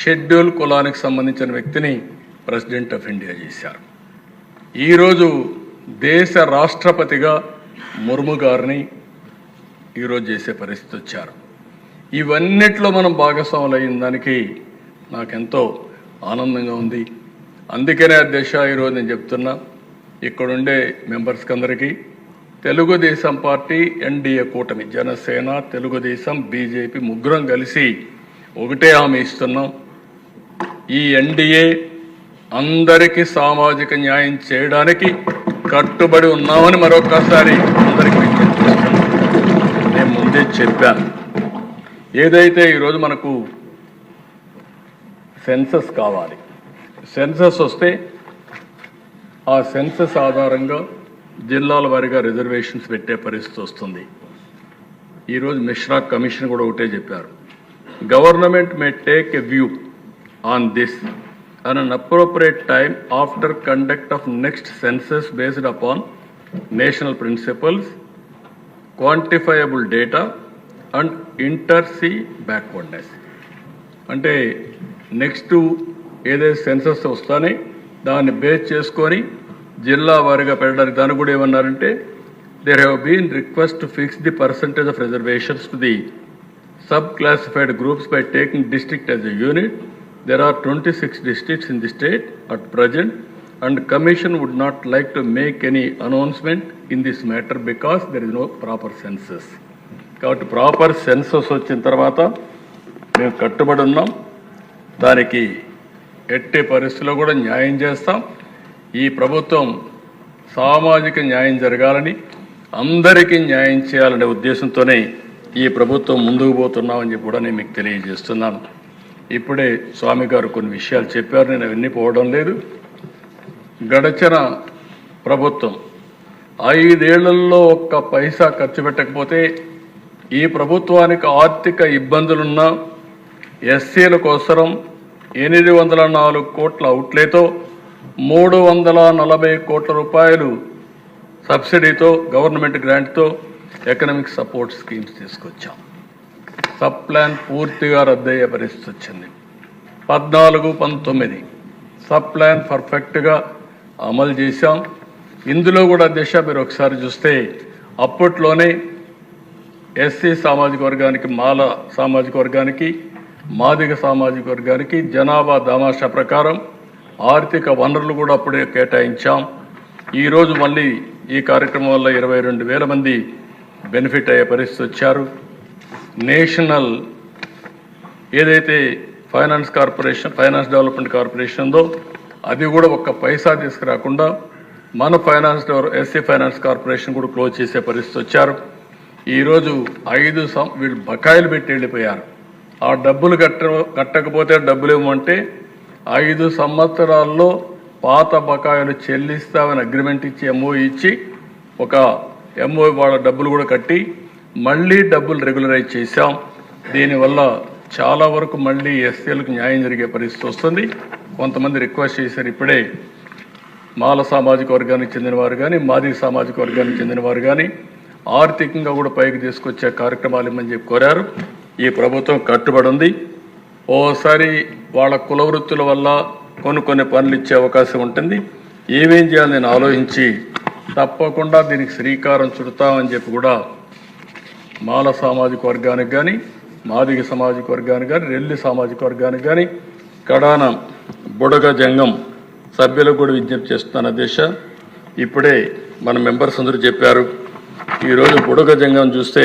షెడ్యూల్ కులానికి సంబంధించిన వ్యక్తిని ప్రెసిడెంట్ ఆఫ్ ఇండియా చేశారు. ఈరోజు దేశ రాష్ట్రపతిగా ముర్ము గారిని ఈరోజు చేసే పరిస్థితి వచ్చారు. ఇవన్నిట్లో మనం భాగస్వాములు అయిన దానికి నాకెంతో ఆనందంగా ఉంది. అందుకనే అధ్యక్ష ఈరోజు నేను చెప్తున్నా, ఇక్కడుండే మెంబర్స్కి అందరికీ తెలుగుదేశం పార్టీ, ఎన్డీఏ కూటమి, జనసేన, తెలుగుదేశం, బీజేపీ ముగ్గురం కలిసి ఒకటే హామీ ఇస్తున్నాం. ఈ ఎన్డీఏ అందరికీ సామాజిక న్యాయం చేయడానికి కట్టుబడి ఉన్నామని మరొకసారి అందరికీ విజ్ఞప్తి చేస్తున్నాం. నేను ముందే చెప్పాను, ఏదైతే ఈరోజు మనకు సెన్సస్ కావాలి, సెన్సస్ వస్తే ఆ సెన్సస్ ఆధారంగా జిల్లాల వారీగా రిజర్వేషన్స్ పెట్టే పరిస్థితి వస్తుంది. ఈరోజు మిశ్రా కమిషన్ కూడా ఒకటే చెప్పారు, government may take a view on this at an appropriate time after conduct of next census based upon national principles, quantifiable data and inter-sea backwardness. అంటే నెక్స్ట్ ఏదైతే సెన్సస్ వస్తానే దాన్ని బేస్ చేసుకొని జిల్లా వారీగా పెట్టడానికి దాన్ని కూడా ఏమన్నారంటే, there have been requests to fix the percentage of reservations to the sub-classified groups by taking district as a unit. There are 26 districts in the state at present, and Commission would not like to make any announcement in this matter because there is no proper census. కాబట్టి ప్రాపర్ సెన్సస్ వచ్చిన తర్వాత మేము కట్టుబడి ఉన్నాం. దానికి ఎట్టి పరిస్థితుల్లో కూడా న్యాయం చేస్తాం. ఈ ప్రభుత్వం సామాజిక న్యాయం జరగాలని, అందరికీ న్యాయం చేయాలనే ఉద్దేశంతోనే ఈ ప్రభుత్వం ముందుకు పోతున్నామని చెప్పి కూడా నేను మీకు తెలియజేస్తున్నాను. ఇప్పుడే స్వామి గారు కొన్ని విషయాలు చెప్పారు, నేను అవన్నీ పోవడం లేదు. గడచిన ప్రభుత్వం 5 ఏళ్లలో ఒక్క పైసా ఖర్చు పెట్టకపోతే ఈ ప్రభుత్వానికి ఆర్థిక ఇబ్బందులున్న ఎస్సీల కోసం 804 కోట్ల అవుట్లేతో 340 కోట్ల రూపాయలు సబ్సిడీతో గవర్నమెంట్ గ్రాంట్తో ఎకనామిక్ సపోర్ట్ స్కీమ్స్ తీసుకొచ్చాం. సబ్ ప్లాన్ పూర్తిగా రద్దయ్యే పరిస్థితి వచ్చింది. 14-19 సబ్ ప్లాన్ పర్ఫెక్ట్గా అమలు చేశాం. ఇందులో కూడా దిశ మీరు ఒకసారి చూస్తే అప్పట్లోనే ఎస్సీ సామాజిక వర్గానికి, మాల సామాజిక వర్గానికి, మాదిగ సామాజిక వర్గానికి జనాభా దామాషా ప్రకారం ఆర్థిక వనరులు కూడా అప్పుడే కేటాయించాం. ఈరోజు మళ్ళీ ఈ కార్యక్రమం వల్ల 22,000 మంది బెనిఫిట్ అయ్యే పరిస్థితి వచ్చారు. నేషనల్ ఏదైతే ఫైనాన్స్ డెవలప్మెంట్ కార్పొరేషన్ ఉందో అది కూడా ఒక్క పైసా తీసుకురాకుండా మన ఎస్సీ ఫైనాన్స్ కార్పొరేషన్ కూడా క్లోజ్ చేసే పరిస్థితి వచ్చారు. ఈరోజు 5 వీళ్ళు బకాయిలు పెట్టి వెళ్ళిపోయారు. ఆ డబ్బులు కట్టకపోతే డబ్బులు ఇవ్వమంటే 5 సంవత్సరాల్లో పాత బకాయిలు చెల్లిస్తామని అగ్రిమెంట్ ఇచ్చి ఎంఓ ఇచ్చి ఒక ఎంఓ వాళ్ళ డబ్బులు కూడా కట్టి మళ్ళీ డబ్బులు రెగ్యులరైజ్ చేశాం. దీనివల్ల చాలా వరకు మళ్ళీ ఎస్సీలకు న్యాయం జరిగే పరిస్థితి వస్తుంది. కొంతమంది రిక్వెస్ట్ చేశారు, ఇప్పుడే మాల సామాజిక వర్గానికి చెందినవారు కానీ, మాదిగ సామాజిక వర్గానికి చెందినవారు కానీ ఆర్థికంగా కూడా పైకి తీసుకొచ్చే కార్యక్రమాలు ఇమ్మని చెప్పి కోరారు. ఈ ప్రభుత్వం కట్టుబడి ఉంది. ఓసారి వాళ్ళ కుల వృత్తుల వల్ల కొన్ని పనులు ఇచ్చే అవకాశం ఉంటుంది. ఏమేం చేయాలని నేను ఆలోచించి తప్పకుండా దీనికి శ్రీకారం చుడతామని చెప్పి కూడా మాల సామాజిక వర్గానికి కానీ, మాదిగ సామాజిక వర్గానికి కానీ, రెల్లి సామాజిక వర్గానికి కానీ, కడాన బుడగ జంగం సభ్యులకు కూడా విజ్ఞప్తి చేస్తున్నాను అధ్యక్ష. ఇప్పుడే మన మెంబర్స్ అందరూ చెప్పారు. ఈరోజు బుడగ జంగం చూస్తే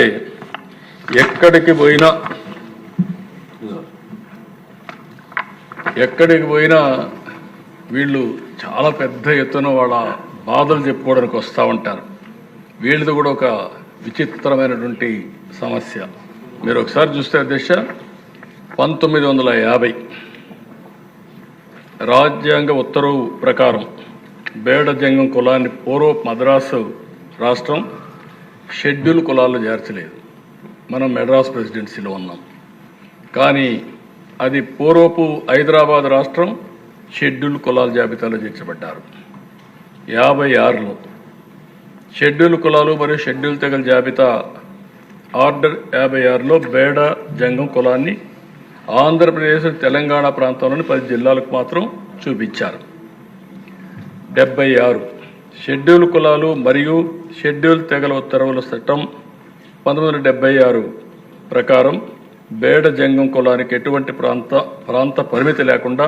ఎక్కడికి పోయినా వీళ్ళు చాలా పెద్ద ఎత్తున వాళ్ళ బాధలు చెప్పుకోవడానికి వస్తూ ఉంటారు. వీళ్ళది కూడా ఒక విచిత్రమైనటువంటి సమస్య. మీరు ఒకసారి చూస్తే అధ్యక్ష 1950 రాజ్యాంగ ఉత్తర్వు ప్రకారం బేడ జంగం కులాన్ని పూర్వపు మద్రాసు రాష్ట్రం షెడ్యూల్ కులాల్లో చేర్చలేదు. మనం మెడ్రాస్ ప్రెసిడెన్సీలో ఉన్నాం. కానీ అది పూర్వపు హైదరాబాద్ రాష్ట్రం షెడ్యూల్ కులాల జాబితాలో చేర్చబడ్డారు. 56లో షెడ్యూల్ కులాలు మరియు షెడ్యూల్ తెగల జాబితా ఆర్డర్ 56లో బేడ జంగం కులాన్ని ఆంధ్రప్రదేశ్, తెలంగాణ ప్రాంతంలోని 10 జిల్లాలకు మాత్రం చూపించారు. 76 షెడ్యూల్ కులాలు మరియు షెడ్యూల్ తెగల ఉత్తర్వుల చట్టం 1976 ప్రకారం బేడ జంగం కులానికి ఎటువంటి ప్రాంత పరిమితి లేకుండా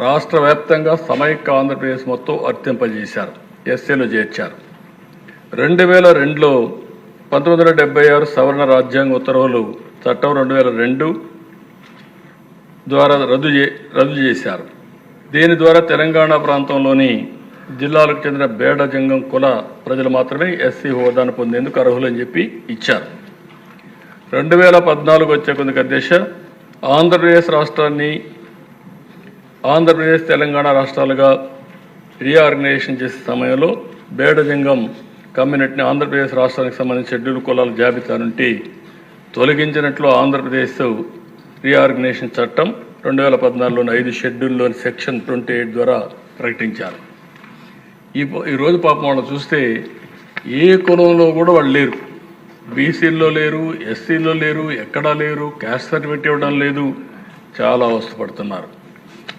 రాష్ట్ర వ్యాప్తంగా సమైక్య ఆంధ్రప్రదేశ్ మొత్తం వర్తింపజేశారు, ఎస్సీలో చేర్చారు. 2002లో 1976 సవరణ రాజ్యాంగ ఉత్తర్వులు చట్టం 2002 ద్వారా రద్దు చేశారు. దీని ద్వారా తెలంగాణ ప్రాంతంలోని జిల్లాలకు చెందిన బేడ జంగం కుల ప్రజలు మాత్రమే ఎస్సీ హోదాను పొందేందుకు అర్హులని చెప్పి ఇచ్చారు. 2014 వచ్చే కొందుకు అధ్యక్ష ఆంధ్రప్రదేశ్ తెలంగాణ రాష్ట్రాలుగా రీఆర్గనైజేషన్ చేసే సమయంలో బేడ జంగం కమ్యూనిటీని ఆంధ్రప్రదేశ్ రాష్ట్రానికి సంబంధించిన షెడ్యూల్ కులాల జాబితా నుండి తొలగించినట్లు ఆంధ్రప్రదేశ్ రీఆర్గనైజేషన్ చట్టం 2014లోని 5 షెడ్యూల్లోని సెక్షన్ 28 ద్వారా ప్రకటించారు. ఈరోజు పాపం వాళ్ళు చూస్తే ఏ కులంలో కూడా వాళ్ళు లేరు. బీసీల్లో లేరు, ఎస్సీల్లో లేరు, ఎక్కడా లేరు, క్యాస్ట్ సర్టిఫికేట్ ఇవ్వడం లేదు. చాలా అవస్థపడుతున్నారు.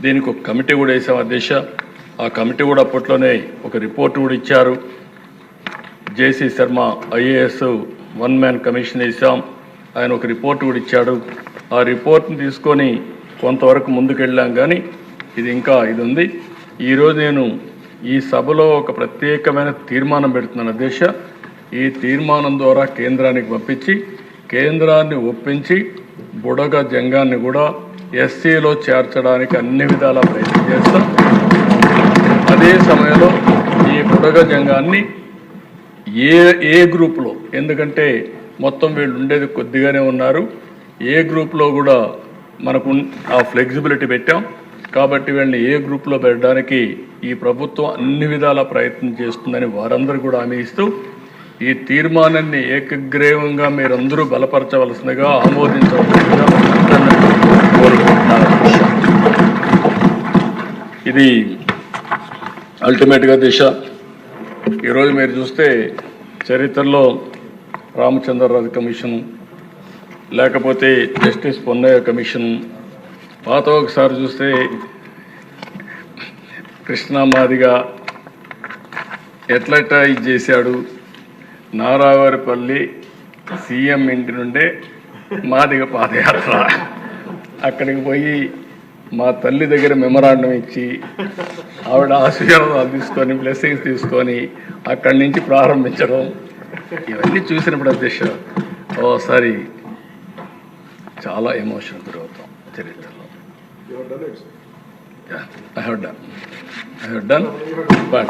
దీనికి ఒక కమిటీ కూడా వేసాం అధ్యక్ష. ఆ కమిటీ కూడా అప్పట్లోనే ఒక రిపోర్ట్ కూడా ఇచ్చారు. జేసీ శర్మ ఐఏఎస్ 1 మ్యాన్ కమిషన్ వేసాం. ఆయన ఒక రిపోర్ట్ కూడా ఇచ్చాడు. ఆ రిపోర్ట్ని తీసుకొని కొంతవరకు ముందుకెళ్ళాం. కానీ ఇది ఉంది. ఈరోజు నేను ఈ సభలో ఒక ప్రత్యేకమైన తీర్మానం పెడుతున్నాను అధ్యక్ష. ఈ తీర్మానం ద్వారా కేంద్రానికి పంపించి కేంద్రాన్ని ఒప్పించి బుడగ జంగాన్ని కూడా ఎస్సీలో చేర్చడానికి అన్ని విధాల ప్రయత్నం చేస్తాం. అదే సమయంలో ఈ బుడగ జంగాన్ని ఏ గ్రూప్లో, ఎందుకంటే మొత్తం వీళ్ళు ఉండేది కొద్దిగానే ఉన్నారు, ఏ గ్రూప్లో కూడా మనకు ఆ ఫ్లెక్సిబిలిటీ పెట్టాం. కాబట్టి వీళ్ళని ఏ గ్రూప్లో పెట్టడానికి ఈ ప్రభుత్వం అన్ని విధాల ప్రయత్నం చేస్తుందని వారందరూ కూడా హామీ ఇస్తూ ఈ తీర్మానాన్ని ఏకగ్రీవంగా మీరందరూ బలపరచవలసిందిగా ఆమోదించవలసిందిగా కోరుకుంటున్నారు. ఇది అల్టిమేట్గా దిశ. ఈరోజు మీరు చూస్తే చరిత్రలో రామచంద్రరాజు కమిషన్, లేకపోతే జస్టిస్ పొన్నయ్య కమిషన్, పాత ఒకసారి చూస్తే కృష్ణమాదిగా ఎట్లట్లా ఇది చేశాడు. నారావారిపల్లి సీఎం ఇంటి నుండే మాదిగ పాదయాత్ర, అక్కడికి పోయి మా తల్లి దగ్గర మెమరాండం ఇచ్చి ఆవిడ ఆశీర్వాదాలు తీసుకొని బ్లెస్సింగ్స్ తీసుకొని అక్కడి నుంచి ప్రారంభించడం, ఇవన్నీ చూసినప్పుడు అధ్యక్ష ఓసారి చాలా ఎమోషన్ గురవుతాం చరిత్రలో. I have done, but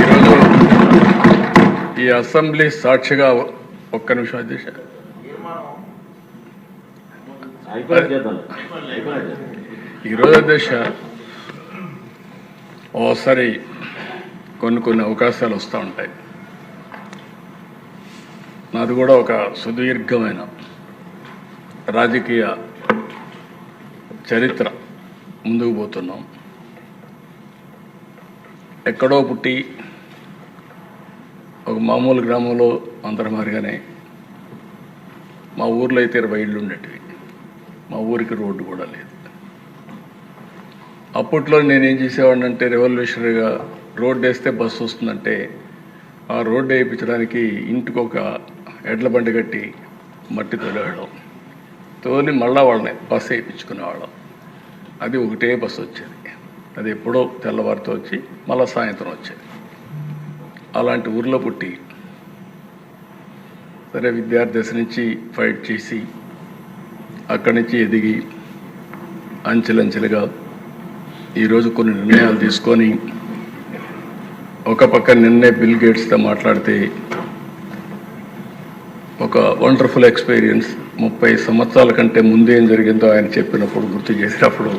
ఈరోజు ఈ అసెంబ్లీ సాక్షిగా ఒక్క నిమిషం అధ్యక్ష, ఈరోజు అధ్యక్ష ఓసారి కొన్ని అవకాశాలు వస్తూ ఉంటాయి. నాది కూడా ఒక సుదీర్ఘమైన రాజకీయ చరిత్ర, ముందుకు పోతున్నాం. ఎక్కడో పుట్టి ఒక మామూలు గ్రామంలో అందరమారిగానే మా ఊర్లో అయితే 20 ఇళ్ళు ఉండేటివి. మా ఊరికి రోడ్డు కూడా లేదు. అప్పట్లో నేనేం చేసేవాడిని అంటే, రెవల్యూషనరీగా రోడ్డు వేస్తే బస్సు వస్తుందంటే ఆ రోడ్డు వేయించడానికి ఇంటికి ఒక ఎడ్ల బండి కట్టి మట్టి తోలేవాళ్ళం. తోలి మళ్ళా వాళ్ళని బస్సు వేయించుకునేవాళ్ళం. అది ఒకటే బస్సు వచ్చేది. అది ఎప్పుడో తెల్లవారితో వచ్చి మళ్ళా సాయంత్రం వచ్చేది. అలాంటి ఊర్లో పుట్టి సరే విద్యార్థి దశ నుంచి ఫైట్ చేసి అక్కడి నుంచి ఎదిగి అంచెలంచెలుగా ఈరోజు కొన్ని నిర్ణయాలు తీసుకొని, ఒక పక్క నిన్నే బిల్ గేట్స్తో మాట్లాడితే ఒక వండర్ఫుల్ ఎక్స్పీరియన్స్. 30 సంవత్సరాల కంటే ముందేం జరిగిందో ఆయన చెప్పినప్పుడు గుర్తు చేసినప్పుడు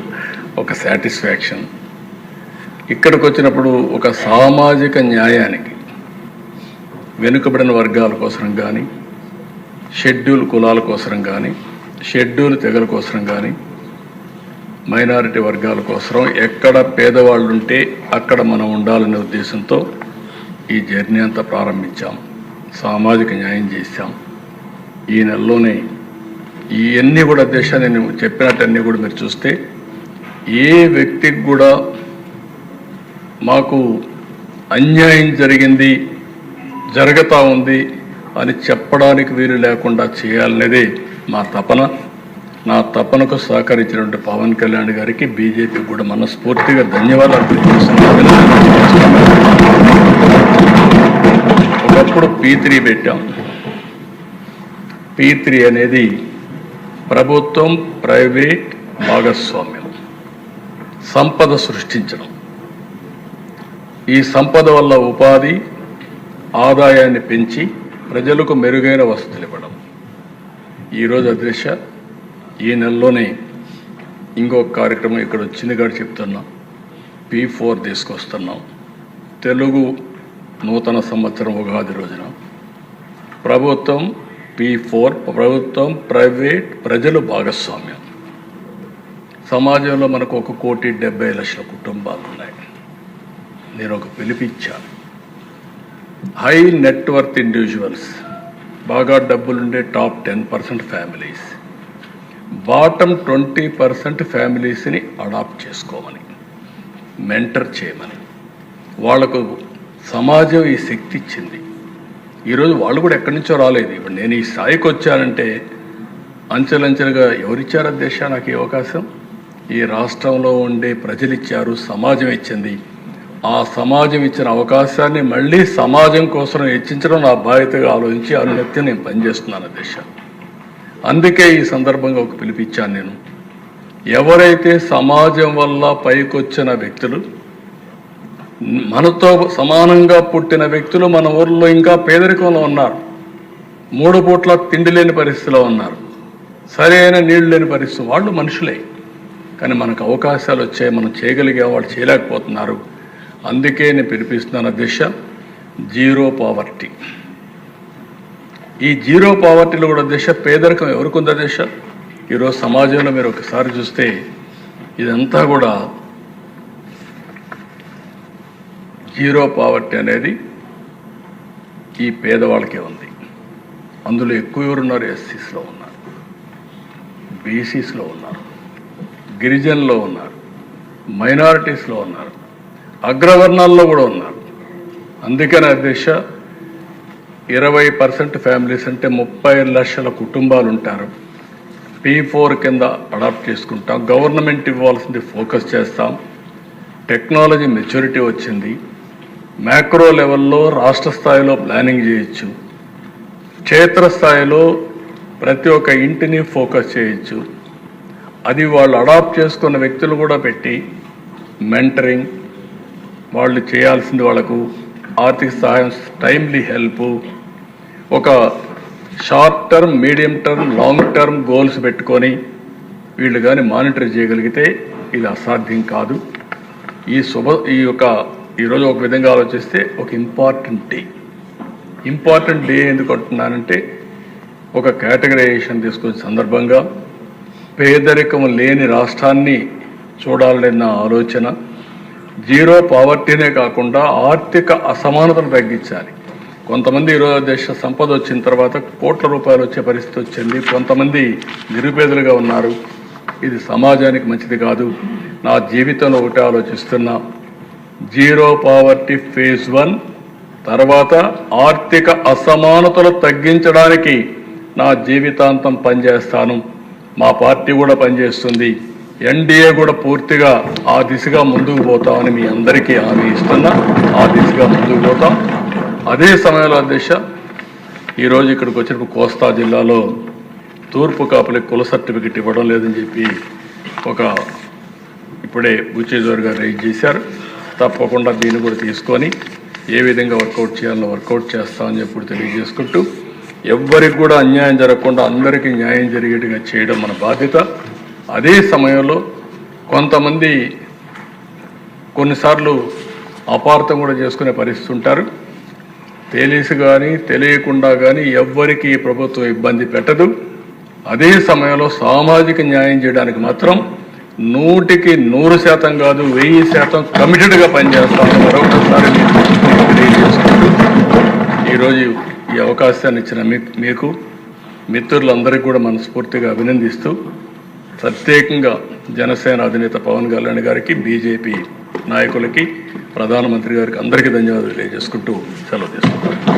ఒక సాటిస్ఫాక్షన్. ఇక్కడికి వచ్చినప్పుడు ఒక సామాజిక న్యాయానికి, వెనుకబడిన వర్గాల కోసం కానీ, షెడ్యూల్ కులాల కోసం కానీ, షెడ్యూల్ తెగల కోసం కానీ, మైనారిటీ వర్గాల కోసం ఎక్కడ పేదవాళ్ళు ఉంటే అక్కడ మనం ఉండాలనే ఉద్దేశంతో ఈ జర్నీ అంతా ప్రారంభించాం. సామాజిక న్యాయం చేశాం. ఈ నెలలోనే ఇవన్నీ కూడా అధ్యక్ష నేను చెప్పినట్టన్నీ కూడా మీరు చూస్తే ఏ వ్యక్తికి కూడా మాకు అన్యాయం జరిగింది, జరుగుతూ ఉంది అని చెప్పడానికి వీలు లేకుండా చేయాలనేదే మా తపన. నా తపనకు సహకరించినటువంటి పవన్ కళ్యాణ్ గారికి, బీజేపీకి కూడా మనస్ఫూర్తిగా ధన్యవాదాలు తెలియజేస్తున్నాను. ఒకప్పుడు P3 పెట్టాం. P3 అనేది ప్రభుత్వం ప్రైవేట్ భాగస్వామ్యం, సంపద సృష్టించడం. ఈ సంపద వల్ల ఉపాధి, ఆదాయాన్ని పెంచి ప్రజలకు మెరుగైన వసతులు ఇవ్వడం. ఈరోజు అధ్యక్ష ఈ నెలలోనే ఇంకొక కార్యక్రమం ఇక్కడ వచ్చింది కూడా చెప్తున్నాం. P4 తీసుకొస్తున్నాం. తెలుగు నూతన సంవత్సరం ఉగాది రోజున ప్రభుత్వం P4, ప్రభుత్వం ప్రైవేట్ ప్రజలు భాగస్వామ్యం. సమాజంలో మనకు 1,70,00,000 కుటుంబాలు ఉన్నాయి. నేను ఒక పిలిపిచ్చాను. హై నెట్వర్త్ ఇండివిజువల్స్, బాగా డబ్బులుండే టాప్ 10% ఫ్యామిలీస్, బాటమ్ 20% ఫ్యామిలీస్ని అడాప్ట్ చేసుకోమని, మెంటర్ చేయమని. వాళ్లకు సమాజం ఈ శక్తి ఇచ్చింది. ఈరోజు వాళ్ళు కూడా ఎక్కడి నుంచో రాలేదు. ఇప్పుడు నేను ఈ స్థాయికి వచ్చానంటే అంచెలంచెలుగా ఎవరిచ్చారు అధ్యక్ష నాకు ఈ అవకాశం? ఈ రాష్ట్రంలో ఉండే ప్రజలు ఇచ్చారు, సమాజం ఇచ్చింది. ఆ సమాజం ఇచ్చిన అవకాశాన్ని మళ్ళీ సమాజం కోసం హెచ్చించడం నా బాధ్యతగా ఆలోచించి అనునిత్యం నేను పనిచేస్తున్నాను అధ్యక్ష. అందుకే ఈ సందర్భంగా ఒక పిలిపిచ్చాను నేను. ఎవరైతే సమాజం వల్ల పైకొచ్చిన వ్యక్తులు, మనతో సమానంగా పుట్టిన వ్యక్తులు మన ఊర్లో ఇంకా పేదరికంలో ఉన్నారు, 3 పూట్ల తిండి లేని పరిస్థితిలో ఉన్నారు. సరైన నీళ్లు లేని పరిస్థితి. వాళ్ళు మనుషులే, కానీ మనకు అవకాశాలు వచ్చాయి, మనం చేయగలిగే వాళ్ళు చేయలేకపోతున్నారు. అందుకే నేను పిలిపిస్తున్నాను దిశ జీరో పావర్టీ. ఈ జీరో పావర్టీలో కూడా దిశ పేదరికం ఎవరికి ఉందా దిశ? ఈరోజు సమాజంలో మీరు ఒకసారి చూస్తే ఇదంతా కూడా జీరో పావర్టీ అనేది ఈ పేదవాళ్ళకే ఉంది. అందులో ఎక్కువ ఎవరున్నారు? ఎస్సీస్లో ఉన్నారు, బీసీస్లో ఉన్నారు, గిరిజనులో ఉన్నారు, మైనారిటీస్లో ఉన్నారు, అగ్రవర్ణాల్లో కూడా ఉన్నారు. అందుకని అధ్యక్ష 20% ఫ్యామిలీస్ అంటే 30 లక్షల కుటుంబాలు ఉంటారు. P4 కింద అడాప్ట్ చేసుకుంటాం. గవర్నమెంట్ ఇవ్వాల్సింది ఫోకస్ చేస్తాం. టెక్నాలజీ మెచ్యూరిటీ వచ్చింది. మ్యాక్రో లెవెల్లో రాష్ట్ర స్థాయిలో ప్లానింగ్ చేయొచ్చు. క్షేత్రస్థాయిలో ప్రతి ఒక్క ఇంటిని ఫోకస్ చేయొచ్చు. అది వాళ్ళు అడాప్ట్ చేసుకున్న వ్యక్తులు కూడా పెట్టి మెంటరింగ్, వాళ్ళు చేయాల్సింది వాళ్ళకు ఆర్థిక సహాయం, టైమ్లీ హెల్ప్, ఒక short term, medium term, long term goals పెట్టుకొని వీళ్ళు కానీ మానిటర్ చేయగలిగితే ఇది అసాధ్యం కాదు. ఈరోజు ఒక విధంగా ఆలోచిస్తే ఒక ఇంపార్టెంట్ డే ఎందుకు అంటున్నానంటే, ఒక కేటగరైజేషన్ తీసుకునే సందర్భంగా పేదరికం లేని రాష్ట్రాన్ని చూడాలన్న ఆలోచన. జీరో పావర్టీనే కాకుండా ఆర్థిక అసమానతను తగ్గించాలి. కొంతమంది ఈరోజు దేశ సంపద వచ్చిన తర్వాత కోట్ల రూపాయలు వచ్చే పరిస్థితి వచ్చింది. కొంతమంది నిరుపేదలుగా ఉన్నారు. ఇది సమాజానికి మంచిది కాదు. నా జీవితంలో ఒకటి ఆలోచిస్తున్నా, జీరో పావర్టీ ఫేజ్ 1 తర్వాత ఆర్థిక అసమానతలు తగ్గించడానికి నా జీవితాంతం పనిచేస్తాను. మా పార్టీ కూడా పనిచేస్తుంది. ఎన్డీఏ కూడా పూర్తిగా ఆ దిశగా ముందుకు పోతామని మీ అందరికీ హామీ ఇస్తున్నా. ఆ దిశగా ముందుకు పోతాం. అదే సమయంలో అధ్యక్ష, ఈరోజు ఇక్కడికి వచ్చినప్పుడు కోస్తా జిల్లాలో తూర్పు కాపులకు కుల సర్టిఫికెట్ ఇవ్వడం లేదని చెప్పి ఇప్పుడే బుచ్చేశ్వర్ గారు రైజ్ చేశారు. తప్పకుండా దీన్ని కూడా తీసుకొని ఏ విధంగా వర్కౌట్ చేయాలో వర్కౌట్ చేస్తామని చెప్పి తెలియజేసుకుంటూ, ఎవ్వరికి కూడా అన్యాయం జరగకుండా అందరికీ న్యాయం జరిగేట్టుగా చేయడం మన బాధ్యత. అదే సమయంలో కొంతమంది కొన్నిసార్లు అపార్థం కూడా చేసుకునే పరిస్థితి ఉంటారు. తెలిసి కానీ తెలియకుండా కానీ ఎవ్వరికి ప్రభుత్వం ఇబ్బంది పెట్టదు. అదే సమయంలో సామాజిక న్యాయం చేయడానికి మాత్రం 100కి 100% కాదు, 1000% కమిటెడ్గా పనిచేస్తామని మరొకసారి తెలియజేసుకుంటూ, ఈరోజు ఈ అవకాశాన్ని ఇచ్చిన మీకు మిత్రులందరికీ కూడా మనస్ఫూర్తిగా అభినందిస్తూ, ప్రత్యేకంగా జనసేన అధినేత పవన్ కళ్యాణ్ గారికి, బీజేపీ నాయకులకి, ప్రధానమంత్రి గారికి అందరికీ ధన్యవాదాలు తెలియజేసుకుంటూ సెలవు తీసుకుంటాను.